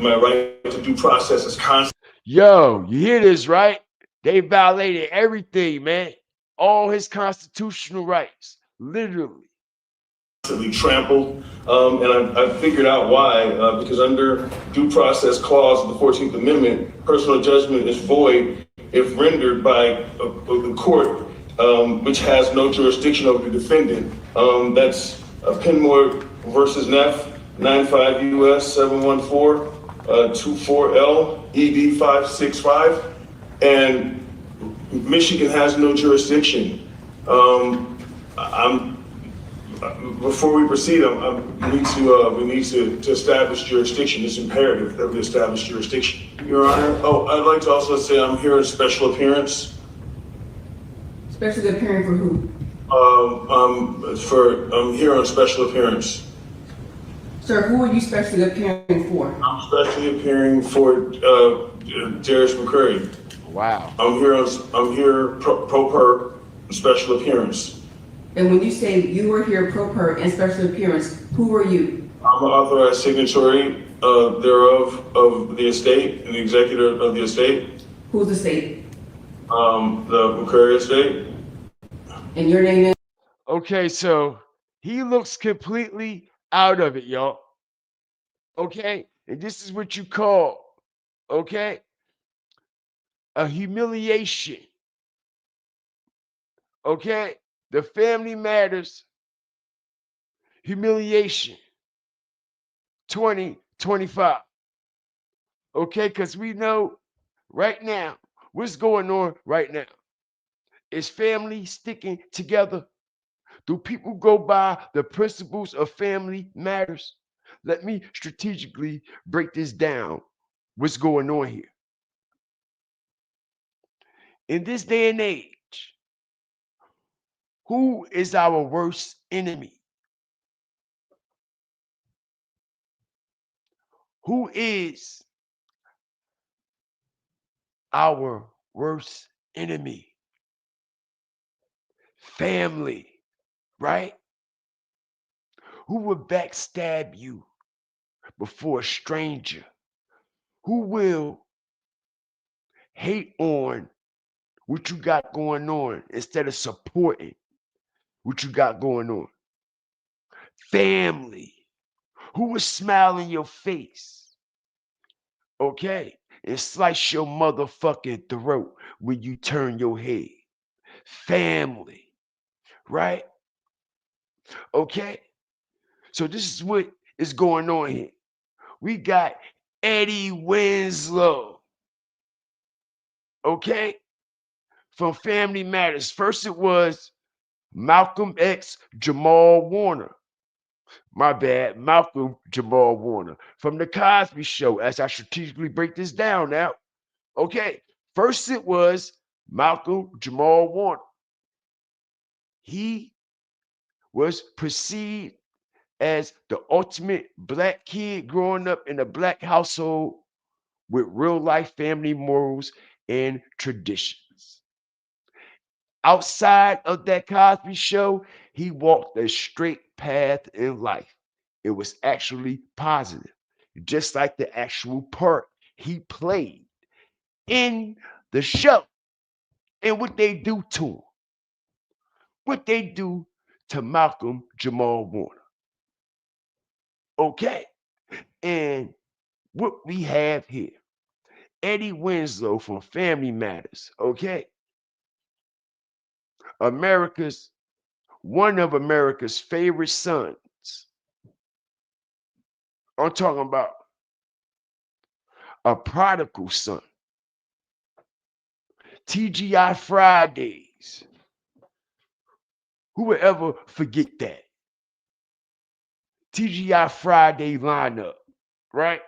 my right to due process is constantly Yo, you hear this, right? They violated everything, man. All his constitutional rights, literally. trampled, and I figured out why, because under due process clause of the 14th Amendment, personal judgment is void if rendered by the court, which has no jurisdiction over the defendant. That's Penmore versus Neff, 95 U.S. 714 24L ED 565, and Michigan has no jurisdiction. Before we proceed, we need to establish jurisdiction. It's imperative that we establish jurisdiction. Your Honor, I'd like to also say I'm here in special appearance. Special appearing for who? I'm here on special appearance. Sir, who are you specially appearing for? I'm specially appearing for Darius McCurry. Wow. I'm here pro per special appearance. And when you say you were here pro per and special appearance, who are you? I'm an authorized signatory thereof of the estate and the executor of the estate. Who's the state? The McCurry estate. And your name is? Okay, so he looks completely out of it, y'all. Okay, and this is what you call, okay, a humiliation. Okay, the Family Matters humiliation 2025. Okay, because we know right now what's going on right now is family sticking together. Do people go by the principles of Family Matters? Let me strategically break this down. What's going on here? In this day and age, who is our worst enemy? Who is our worst enemy? Family, right? Who would backstab you before a stranger? Who will hate on what you got going on instead of supporting what you got going on? Family. Who will smile in your face? Okay? And slice your motherfucking throat when you turn your head. Family. Right? Okay? So this is what is going on here. We got Eddie Winslow. Okay? From Family Matters. First it was Malcolm X Jamal Warner. My bad, Malcolm Jamal Warner. From the Cosby Show, as I strategically break this down now. Okay, first it was Malcolm Jamal Warner. He was perceived as the ultimate black kid growing up in a black household with real life family morals and traditions. Outside of that Cosby Show, he walked a straight path in life. It was actually positive, just like the actual part he played in the show. And what they do to him, what they do to Malcolm Jamal Warner. Okay. And what we have here, Eddie Winslow from Family Matters. Okay. One of America's favorite sons. I'm talking about a prodigal son. TGI Fridays. Who would ever forget that? TGI Friday lineup, right?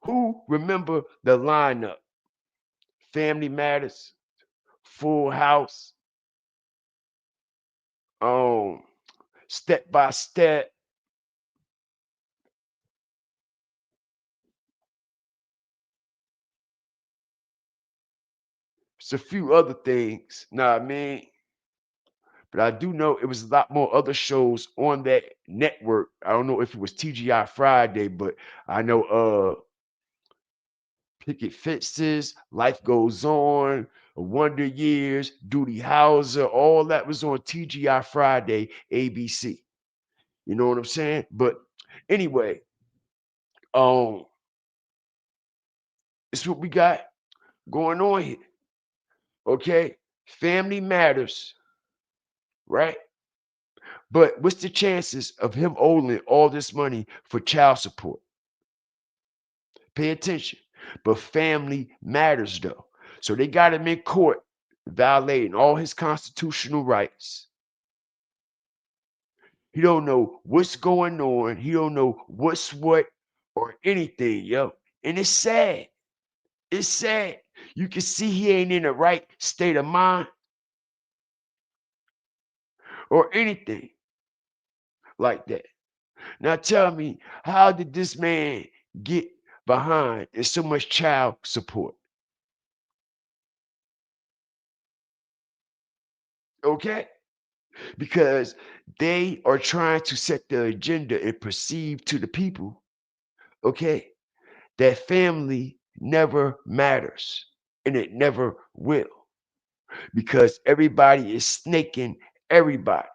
Who remember the lineup? Family Matters, Full House, Step by Step. It's a few other things, know what I mean? But I do know it was a lot more other shows on that network. I don't know if it was TGI Friday, but I know Picket Fences, Life Goes On, Wonder Years, Duty Hauser, all that was on TGI Friday, ABC. You know what I'm saying? But anyway, um, it's what we got going on here. Okay, family matters, right? But what's the chances of him owing all this money for child support? Pay attention. But family matters though. So they got him in court violating all his constitutional rights. He don't know what's going on. He don't know what's what or anything, yo. And it's sad. It's sad. You can see he ain't in the right state of mind or anything like that. Now tell me, how did this man get behind in so much child support? Okay? Because they are trying to set the agenda and perceive to the people, okay, that family never matters and it never will because everybody is snaking everybody.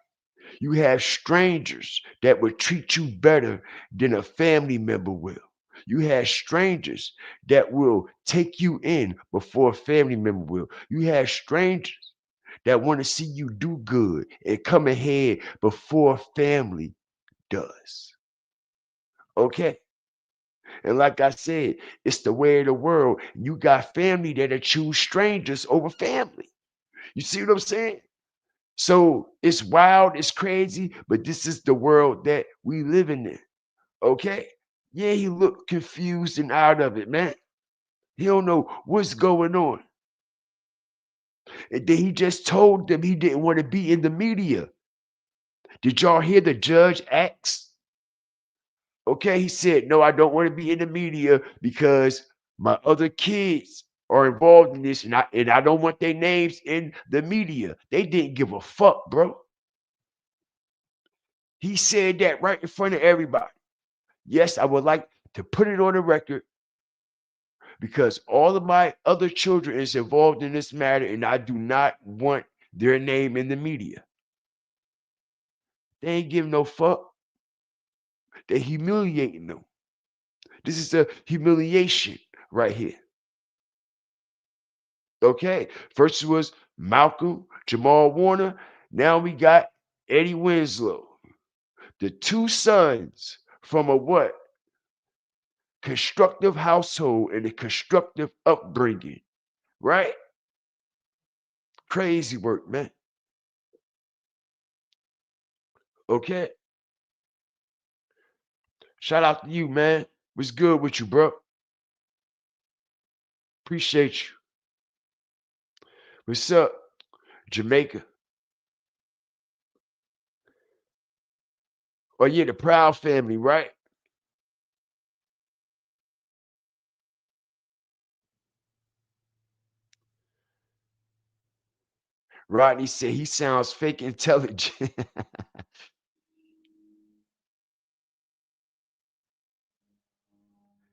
You have strangers that would treat you better than a family member will. You have strangers that will take you in before a family member will. You have strangers that want to see you do good and come ahead before family does. Okay? And like I said, it's the way of the world. You got family that'll choose strangers over family. You see what I'm saying? So it's wild, it's crazy, but this is the world that we living in. Okay? Yeah, he looked confused and out of it, man. He don't know what's going on. And then he just told them he didn't want to be in the media. Did y'all hear the judge ask? Okay, he said, no, I don't want to be in the media because my other kids are involved in this, and I don't want their names in the media. They didn't give a fuck, bro. He said that right in front of everybody. Yes, I would like to put it on the record because all of my other children is involved in this matter, and I do not want their name in the media. They ain't giving no fuck. They humiliating them. This is a humiliation right here. Okay. First was Malcolm, Jamal Warner. Now we got Eddie Winslow. The two sons from a what? Constructive household and a constructive upbringing. Right? Crazy work, man. Okay. Shout out to you, man. What's good with you, bro? Appreciate you. What's up, Jamaica? Oh, yeah, the Proud family, right? Rodney said he sounds fake intelligent.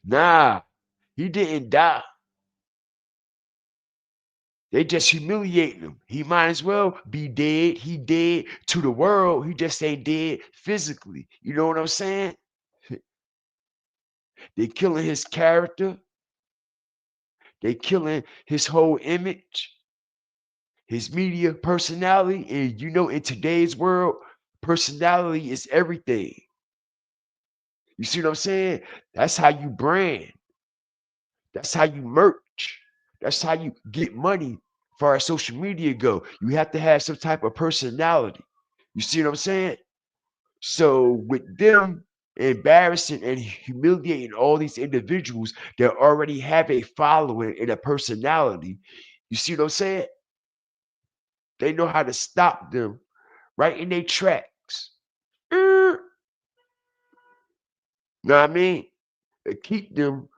Nah, he didn't die. They just humiliating him. He might as well be dead. He dead to the world. He just ain't dead physically. You know what I'm saying? They killing his character. They killing his whole image, his media personality. And you know, in today's world, personality is everything. You see what I'm saying? That's how you brand. That's how you merch. That's how you get money for our social media go. You have to have some type of personality. You see what I'm saying? So with them embarrassing and humiliating all these individuals that already have a following and a personality, you see what I'm saying? They know how to stop them right in their tracks. Know what I mean? And keep them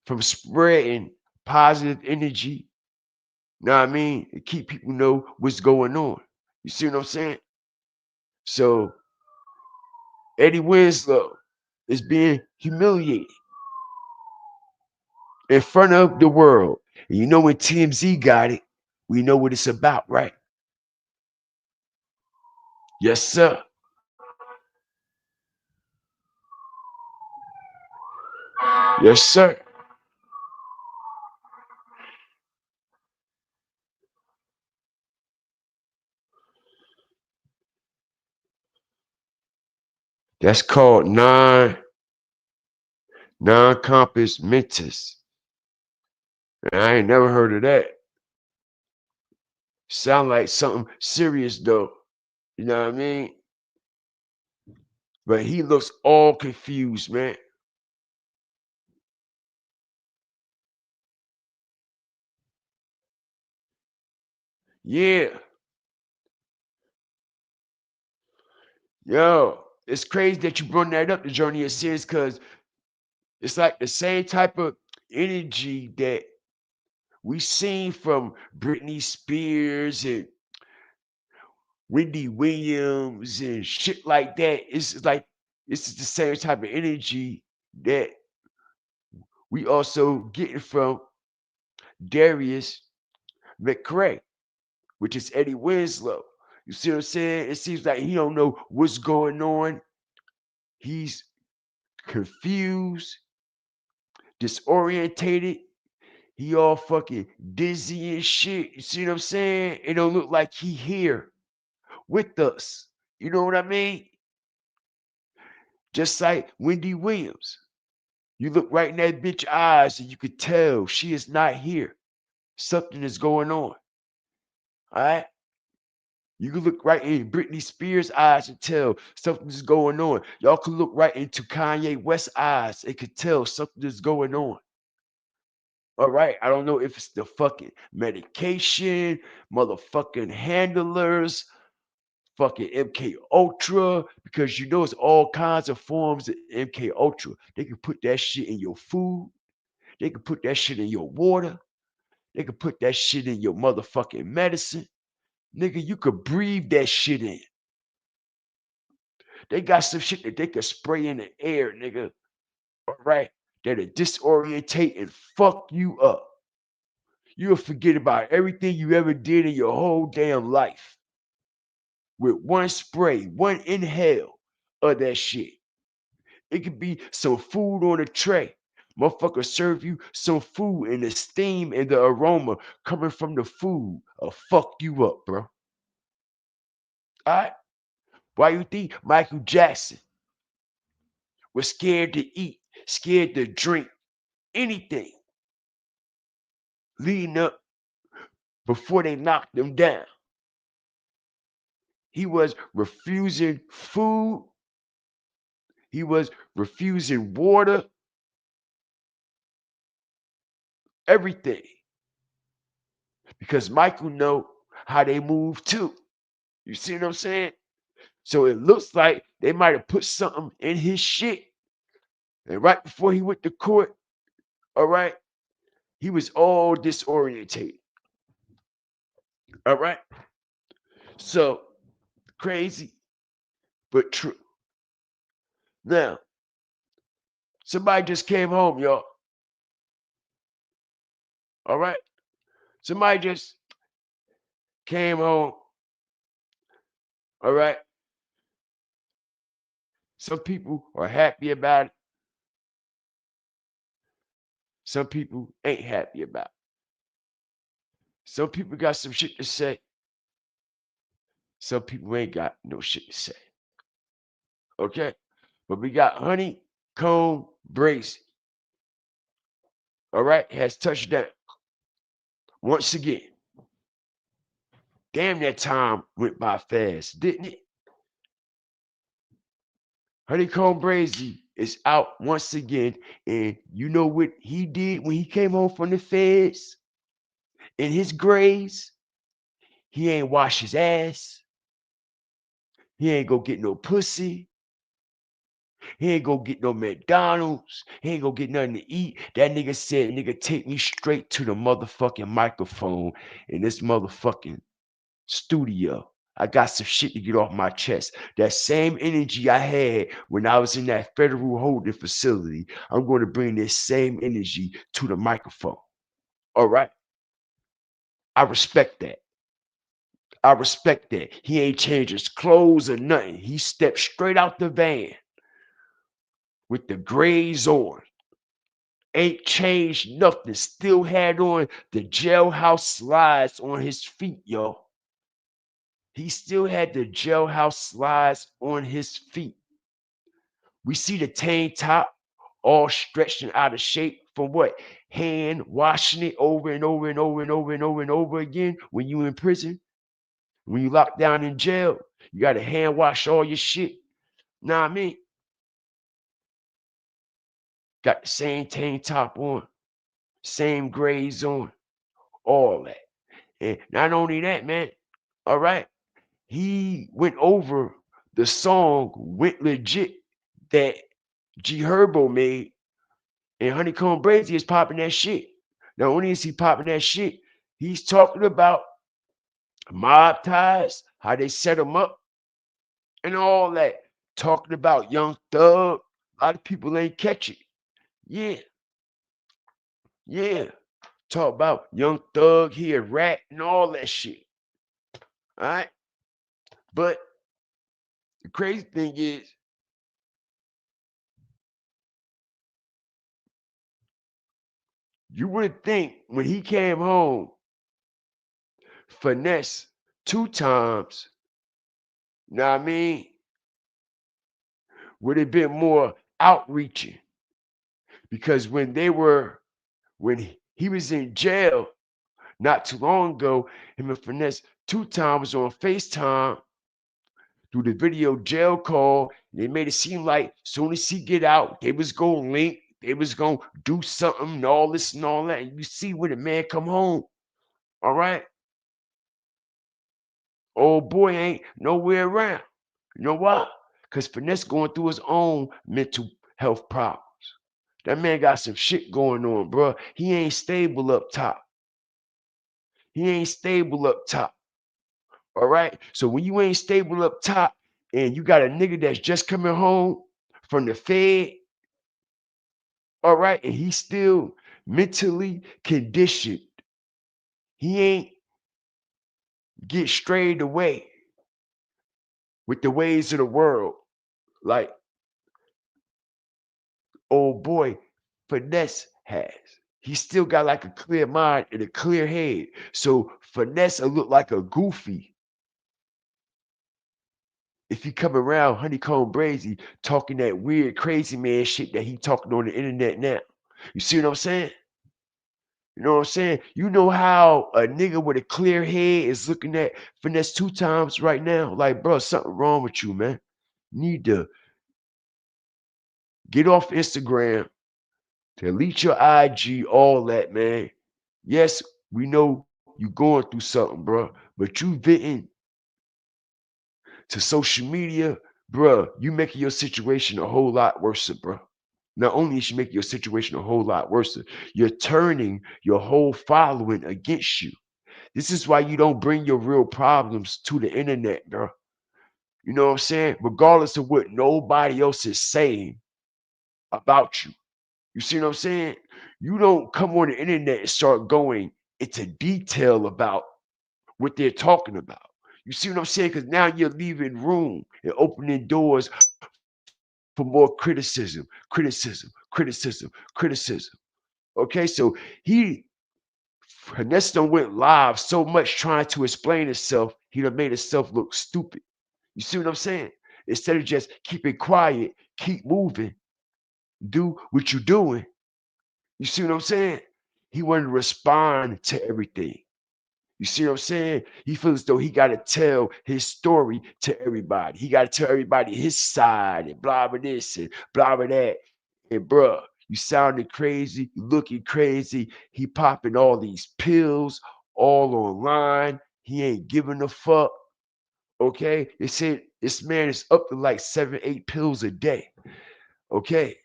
from spreading positive energy. Know what I mean? And keep people know what's going on. You see what I'm saying? So Eddie Winslow is being humiliated in front of the world. And you know when TMZ got it, we know what it's about, right? Yes, sir. Yes, sir. That's called non-compass mentis. And I ain't never heard of that. Sound like something serious though. You know what I mean? But he looks all confused, man. Yeah. Yo, it's crazy that you brought that up, the journey of sins, because it's like the same type of energy that we seen from Britney Spears and Wendy Williams and shit like that. It's like it's the same type of energy that we also getting from Darius McCray, which is Eddie Winslow. You see what I'm saying? It seems like he don't know what's going on. He's confused, disorientated. He all fucking dizzy and shit. You see what I'm saying? It don't look like he here with us. You know what I mean? Just like Wendy Williams. You look right in that bitch eyes and you could tell she is not here. Something is going on. All right? You can look right in Britney Spears' eyes and tell something is going on. Y'all can look right into Kanye West's eyes and could tell something is going on. All right. I don't know if it's the fucking medication, motherfucking handlers, fucking MK Ultra, because you know it's all kinds of forms of MK Ultra. They can put that shit in your food. They can put that shit in your water. They can put that shit in your motherfucking medicine. Nigga, you could breathe that shit in. They got some shit that they could spray in the air, nigga. All right. That'll disorientate and fuck you up. You'll forget about everything you ever did in your whole damn life with one spray, one inhale of that shit. It could be some food on a tray. Motherfucker serve you some food and the steam and the aroma coming from the food will fuck you up, bro. All right? Why you think Michael Jackson was scared to eat, scared to drink anything leading up before they knocked him down? He was refusing food. He was refusing water, everything. Because Michael know how they move too. You see what I'm saying? So it looks like they might have put something in his shit. And right before he went to court, all right, he was all disorientated. All right. So crazy, but true. Now, somebody just came home, y'all. All right. Somebody just came home. All right. Some people are happy about it. Some people ain't happy about it. Some people got some shit to say. Some people ain't got no shit to say. Okay? But we got Honeykomb Brazy. All right? Has touchdown once again. Damn, that time went by fast, didn't it? Honeykomb Brazy is out once again. And you know what he did when he came home from the feds? In his grays, he ain't wash his ass. He ain't go get no pussy. He ain't go get no McDonald's. He ain't go get nothing to eat. That nigga said, nigga, take me straight to the motherfucking microphone in this motherfucking studio. I got some shit to get off my chest. That same energy I had when I was in that federal holding facility, I'm going to bring this same energy to the microphone. All right? I respect that. I respect that. He ain't changed his clothes or nothing. He stepped straight out the van with the grays on. Ain't changed nothing. Still had on the jailhouse slides on his feet, yo. He still had the jailhouse slides on his feet. We see the tank top all stretched and out of shape from what? Hand washing it over and over and over and over and over and over again when you in prison. When you locked down in jail, you got to hand wash all your shit. Know what I mean? Got the same tank top on, same grays on, all that. And not only that, man, all right, he went over the song Went Legit that G Herbo made, and Honeykomb Brazy is popping that shit. Not only is he popping that shit, he's talking about mob ties, how they set him up, and all that. Talking about Young Thug. A lot of people ain't catch it. Yeah, yeah. Talk about Young Thug, he a rat, and all that shit. All right. But the crazy thing is, you would think when he came home, finesse 2 times, you know what I mean, would have been more outreaching. Because when he was in jail not too long ago, him and finesse 2 times on FaceTime through the video jail call. They made it seem like soon as he get out, they was gonna link, they was gonna do something and all this and all that. And you see when the man come home, all right, old boy ain't nowhere around. You know why? Because Finesse going through his own mental health problems. That man got some shit going on, bro. He ain't stable up top. He ain't stable up top. All right. So when you ain't stable up top and you got a nigga that's just coming home from the Fed, all right, and he's still mentally conditioned, he ain't get strayed away with the ways of the world like old boy Finesse has. He still got like a clear mind and a clear head. So Finesse will look like a goofy if he come around Honeykomb Brazy talking that weird crazy man shit that he talking on the internet now. You see what I'm saying? You know what I'm saying? You know how a nigga with a clear head is looking at Finesse 2 times right now? Like, bro, something wrong with you, man. You need to get off Instagram, delete your IG, all that, man. Yes, we know you going through something, bro, but you venting to social media, bro, you making your situation a whole lot worse, bro. Not only is you making your situation a whole lot worse, you're turning your whole following against you. This is why you don't bring your real problems to the internet, bro. You know what I'm saying? Regardless of what nobody else is saying about you. You see what I'm saying? You don't come on the internet and start going into detail about what they're talking about. You see what I'm saying? Because now you're leaving room and opening doors for more criticism, criticism, criticism, criticism. Okay, so Finesse done went live so much trying to explain himself, he done made himself look stupid. You see what I'm saying? Instead of just keeping quiet, keep moving, do what you're doing. You see what I'm saying? He wanted to respond to everything. You see what I'm saying? He feels as though he got to tell his story to everybody. He got to tell everybody his side and blah blah this and blah blah that. And bruh, you sounding crazy, you looking crazy. He popping all these pills all online. He ain't giving a fuck. Okay, they said this man is up to like 7, 8 pills a day. Okay,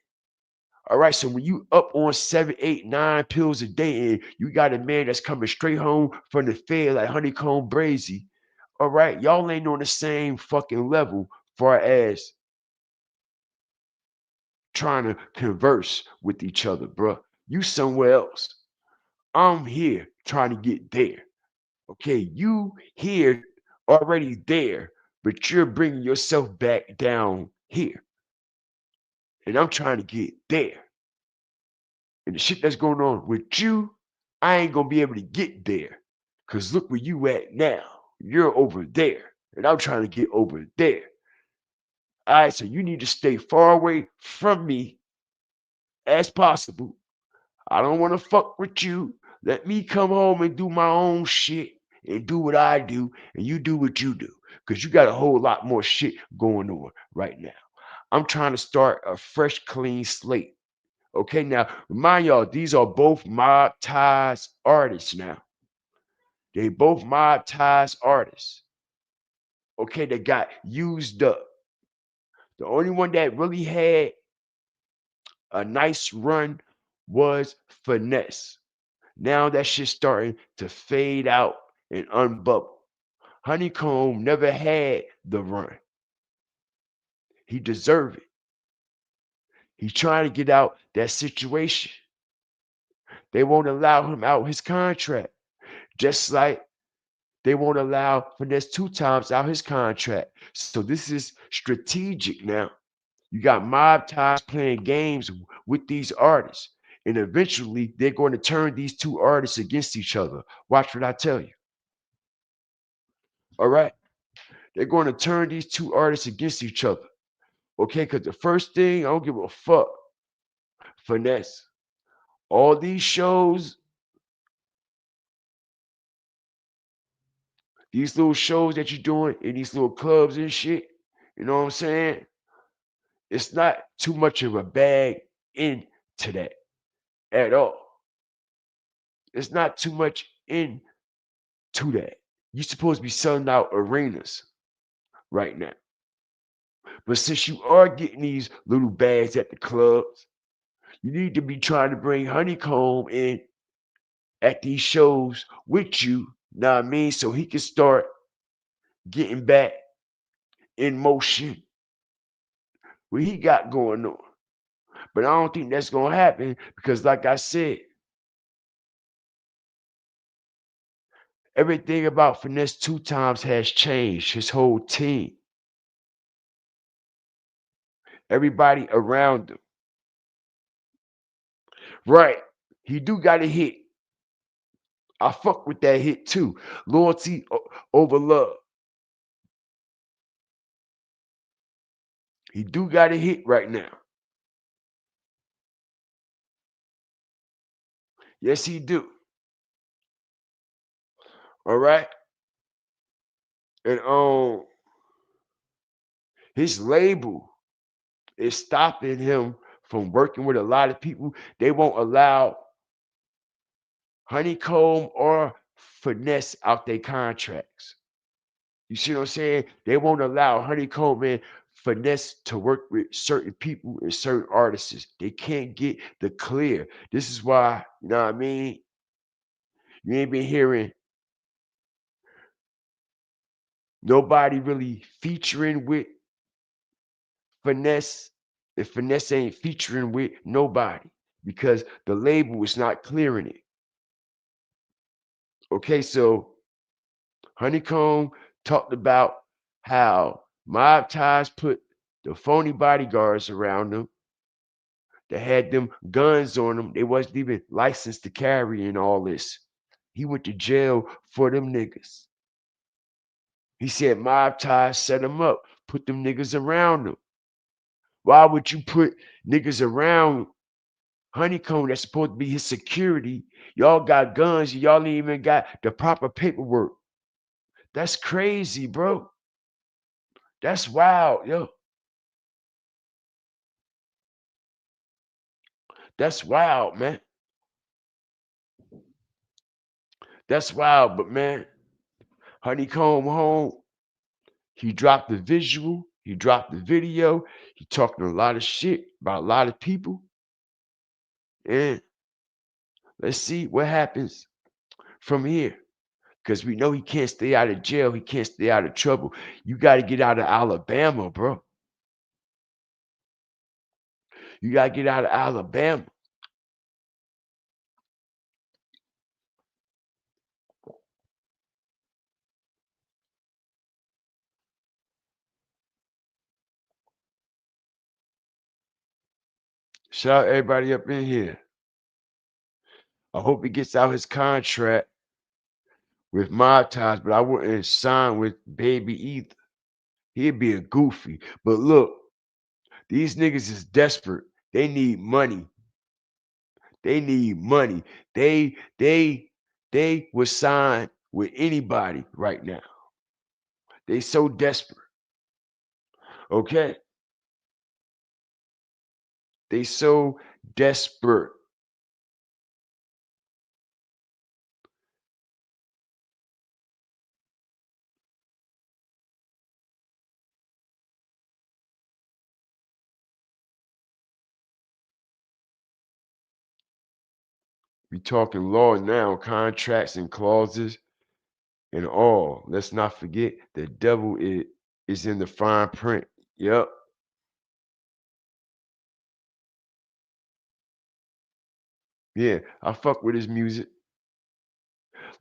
all right, so when you up on 7, 8, 9 pills a day, and you got a man that's coming straight home from the Fed like Honeykomb Brazy, All right, y'all ain't on the same fucking level far as trying to converse with each other, bruh. You somewhere else. I'm here trying to get there. Okay, you here already there, but you're bringing yourself back down here. And I'm trying to get there. And the shit that's going on with you, I ain't gonna be able to get there. Cause look where you at now. You're over there. And I'm trying to get over there. All right, so you need to stay far away from me as possible. I don't want to fuck with you. Let me come home and do my own shit and do what I do, and you do what you do. Because you got a whole lot more shit going on right now. I'm trying to start a fresh, clean slate. Okay, now remind y'all, these are both mob ties artists now. They both mob ties artists. Okay, they got used up. The only one that really had a nice run was Finesse. Now that shit's starting to fade out and unbubble. Honeykomb never had the run. He deserved it. He's trying to get out that situation. They won't allow him out his contract. Just like they won't allow Finesse 2 times out his contract. So this is strategic now. You got mob ties playing games with these artists. And eventually they're going to turn these two artists against each other. Watch what I tell you. All right. They're going to turn these two artists against each other. Okay, because the first thing, I don't give a fuck. Finesse. All these shows, these little shows that you're doing in these little clubs and shit, you know what I'm saying? It's not too much of a bag into that at all. It's not too much into that. You're supposed to be selling out arenas right now. But since you are getting these little bags at the clubs, you need to be trying to bring Honeykomb in at these shows with you, know what I mean? So he can start getting back in motion what he got going on. But I don't think that's gonna happen because, like I said, everything about Finesse 2 times has changed. His whole team, everybody around him. Right. He do got a hit. I fuck with that hit too. Loyalty over love. He do got a hit right now. Yes, he do. All right. And his label is stopping him from working with a lot of people. They won't allow Honeykomb or Finesse out their contracts. You see what I'm saying? They won't allow Honeykomb and Finesse to work with certain people and certain artists. They can't get the clear. This is why, you know what I mean? You ain't been hearing nobody really featuring with Finesse. If Finesse ain't featuring with nobody because the label is not clearing it. Okay, so Honeykomb talked about how mob ties put the phony bodyguards around them. They had them guns on them. They wasn't even licensed to carry and all this. He went to jail for them niggas. He said mob ties set him up, put them niggas around him. Why would you put niggas around Honeykomb that's supposed to be his security? Y'all got guns, y'all ain't even got the proper paperwork. That's crazy, bro. That's wild, yo. That's wild, man. That's wild, but man, Honeykomb home, he dropped the visual, he dropped the video, he talking a lot of shit about a lot of people. And let's see what happens from here. Because we know he can't stay out of jail. He can't stay out of trouble. You got to get out of Alabama, bro. You got to get out of Alabama. Shout out everybody up in here. I hope he gets out his contract with Mob Ties, but I wouldn't sign with Baby either. He'd be a goofy. But look, these niggas is desperate. They need money. They need money. They would sign with anybody right now. They so desperate. Okay? They so desperate. We talking law now, contracts and clauses and all. Let's not forget the devil is in the fine print. Yep. Yeah, I fuck with his music.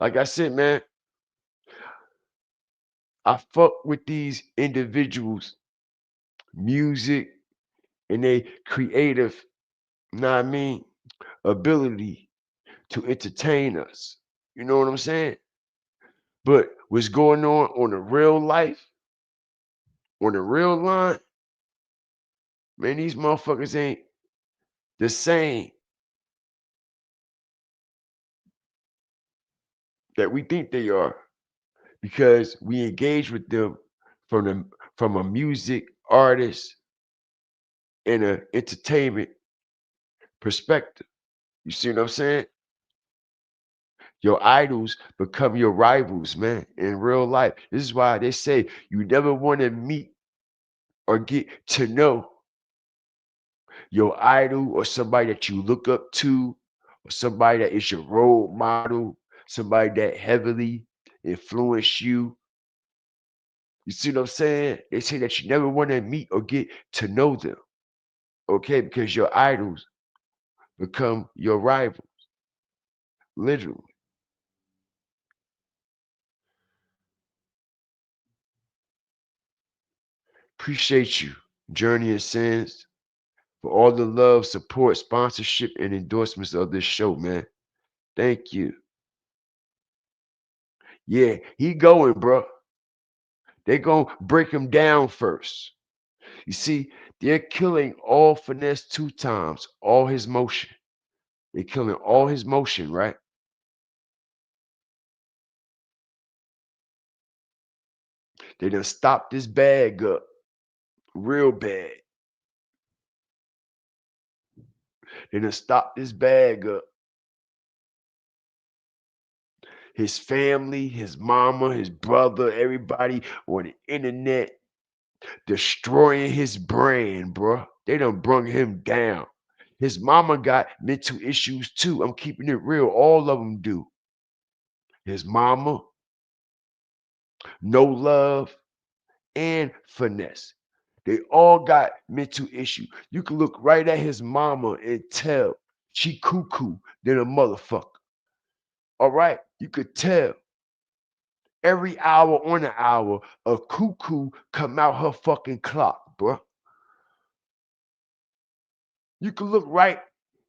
Like I said, man, I fuck with these individuals' music and they creative, you know what I mean, ability to entertain us. You know what I'm saying? But what's going on the real life, on the real line, man, these motherfuckers ain't the same that we think they are because we engage with them from a music artist and a entertainment perspective. You see what I'm saying? Your idols become your rivals, man, in real life. This is why they say you never want to meet or get to know your idol or somebody that you look up to or somebody that is your role model, somebody that heavily influenced you. You see what I'm saying? They say that you never want to meet or get to know them, okay? Because your idols become your rivals, literally. Appreciate you, Journey and Sins, for all the love, support, sponsorship, and endorsements of this show, man. Thank you. Yeah, he going, bro. They gonna break him down first. You see, they're killing all finesse 2 times, all his motion. They're killing all his motion, right? They done stopped this bag up real bad. They done stopped this bag up. His family, his mama, his brother, everybody on the internet destroying his brand, bro. They done brung him down. His mama got mental issues too. I'm keeping it real. All of them do. His mama, no love, and finesse. They all got mental issues. You can look right at his mama and tell she cuckoo than a motherfucker. All right? You could tell. Every hour on the hour, a cuckoo come out her fucking clock, bro. You can look right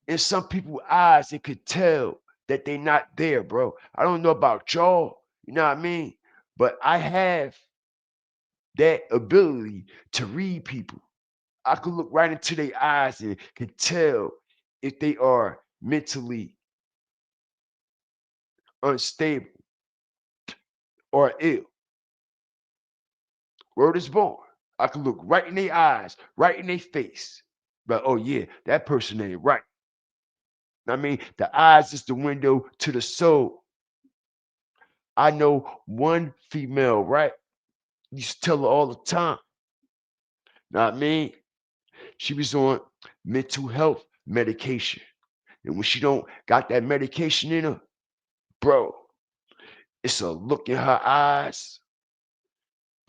in some people's eyes and could tell that they not there, bro. I don't know about y'all, you know what I mean? But I have that ability to read people. I could look right into their eyes and can tell if they are mentally unstable or ill. Word is born. I could look right in their eyes, right in their face. But oh yeah, that person ain't right. I mean, the eyes is the window to the soul. I know one female, right? Used to tell her all the time. Know what I mean? She was on mental health medication. And when she don't got that medication in her, bro, It's a look in her eyes.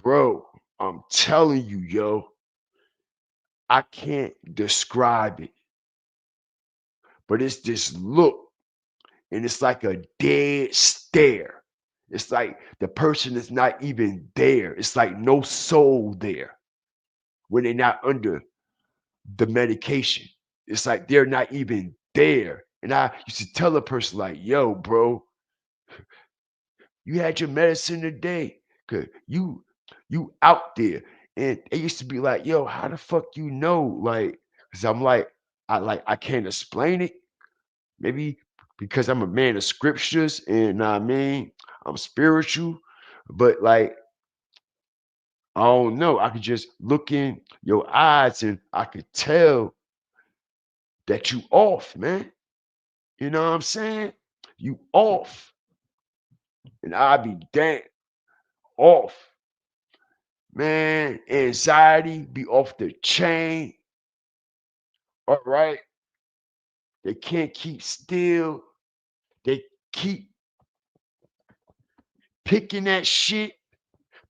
Bro, I'm telling you, yo, I can't describe it, but it's this look, and it's like a dead stare. It's like the person is not even there. It's like no soul there when they're not under the medication. It's like they're not even there. And I used to tell a person like, yo, bro, you had your medicine today. Cause you out there. And they used to be like, yo, how the fuck you know? Like, cause I'm like, I can't explain it. Maybe because I'm a man of scriptures and I mean I'm spiritual, but like I don't know. I could just look in your eyes and I could tell that you off, man. You know what I'm saying? You off. And I be damn off. Man, anxiety be off the chain. All right. They can't keep still. They keep picking that shit,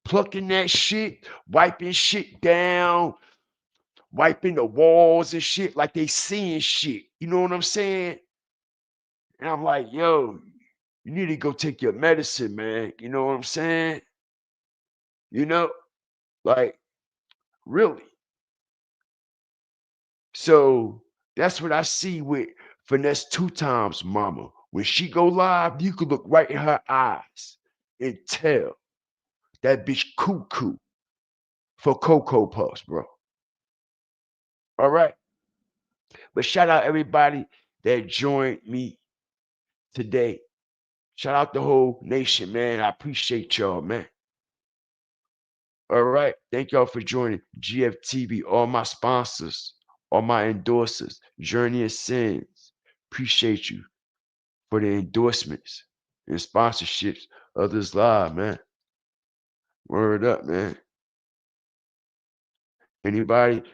plucking that shit, wiping shit down, wiping the walls and shit like they seeing shit. You know what I'm saying? And I'm like, yo, you need to go take your medicine, man. You know what I'm saying? You know, like really. So that's what I see with Finesse two times, mama. When she go live, you could look right in her eyes and tell that bitch cuckoo for Cocoa Puffs, bro. All right. But shout out everybody that joined me today. Shout out the whole nation, man. I appreciate y'all, man. All right. Thank y'all for joining GFTV, all my sponsors, all my endorsers, Journey of Sins. Appreciate you for the endorsements and sponsorships of this live, man. Word up, man. Anybody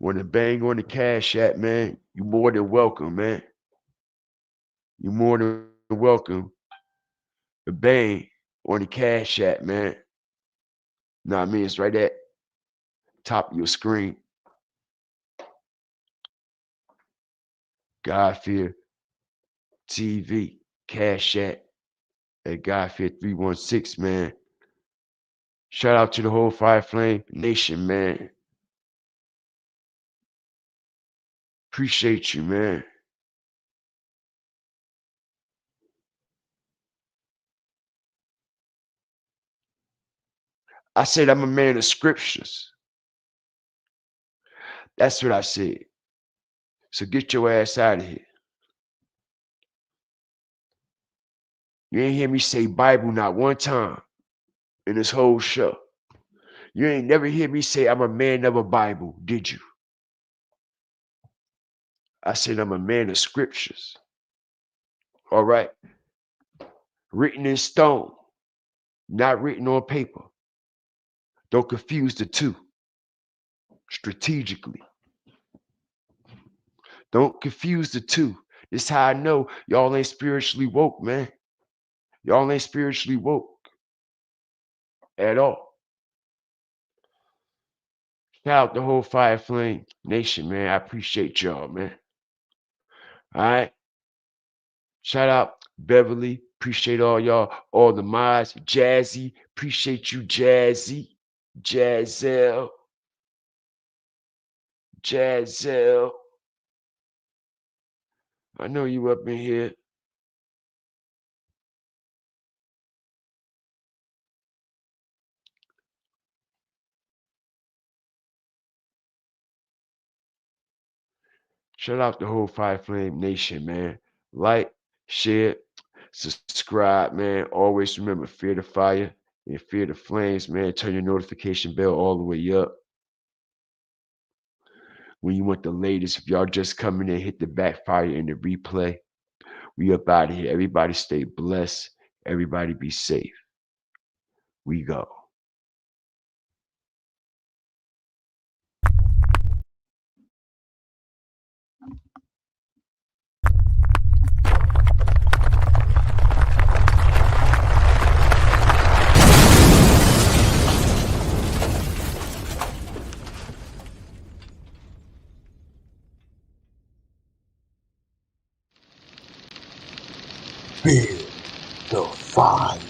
want to bang on the Cash App, man? You more than welcome, man. You more than welcome to bang on the Cash App, man. Know what I mean? It's right at top of your screen. God Fear TV, Cash App at God Fear 316, man. Shout out to the whole Fire Flame Nation, man. Appreciate you, man. I said I'm a man of scriptures. That's what I said. So get your ass out of here. You ain't hear me say Bible not one time in this whole show. You ain't never hear me say I'm a man of a Bible, did you? I said I'm a man of scriptures. All right. Written in stone, not written on paper. Don't confuse the two. Strategically. Don't confuse the two. This is how I know y'all ain't spiritually woke, man. Y'all ain't spiritually woke at all. Shout out the whole Fire Flame Nation, man. I appreciate y'all, man. All right. Shout out Beverly. Appreciate all y'all. All the mods. Jazzy. Appreciate you, Jazzy. Jazelle. Jazelle. I know you up in here. Shout out the whole Fire Flame Nation, man. Like, share, subscribe, man. Always remember, fear the fire and fear the flames, man. Turn your notification bell all the way up. When you want the latest, if y'all just coming in, hit the backfire in the replay. We up out of here. Everybody stay blessed. Everybody be safe. We go. Build the fire.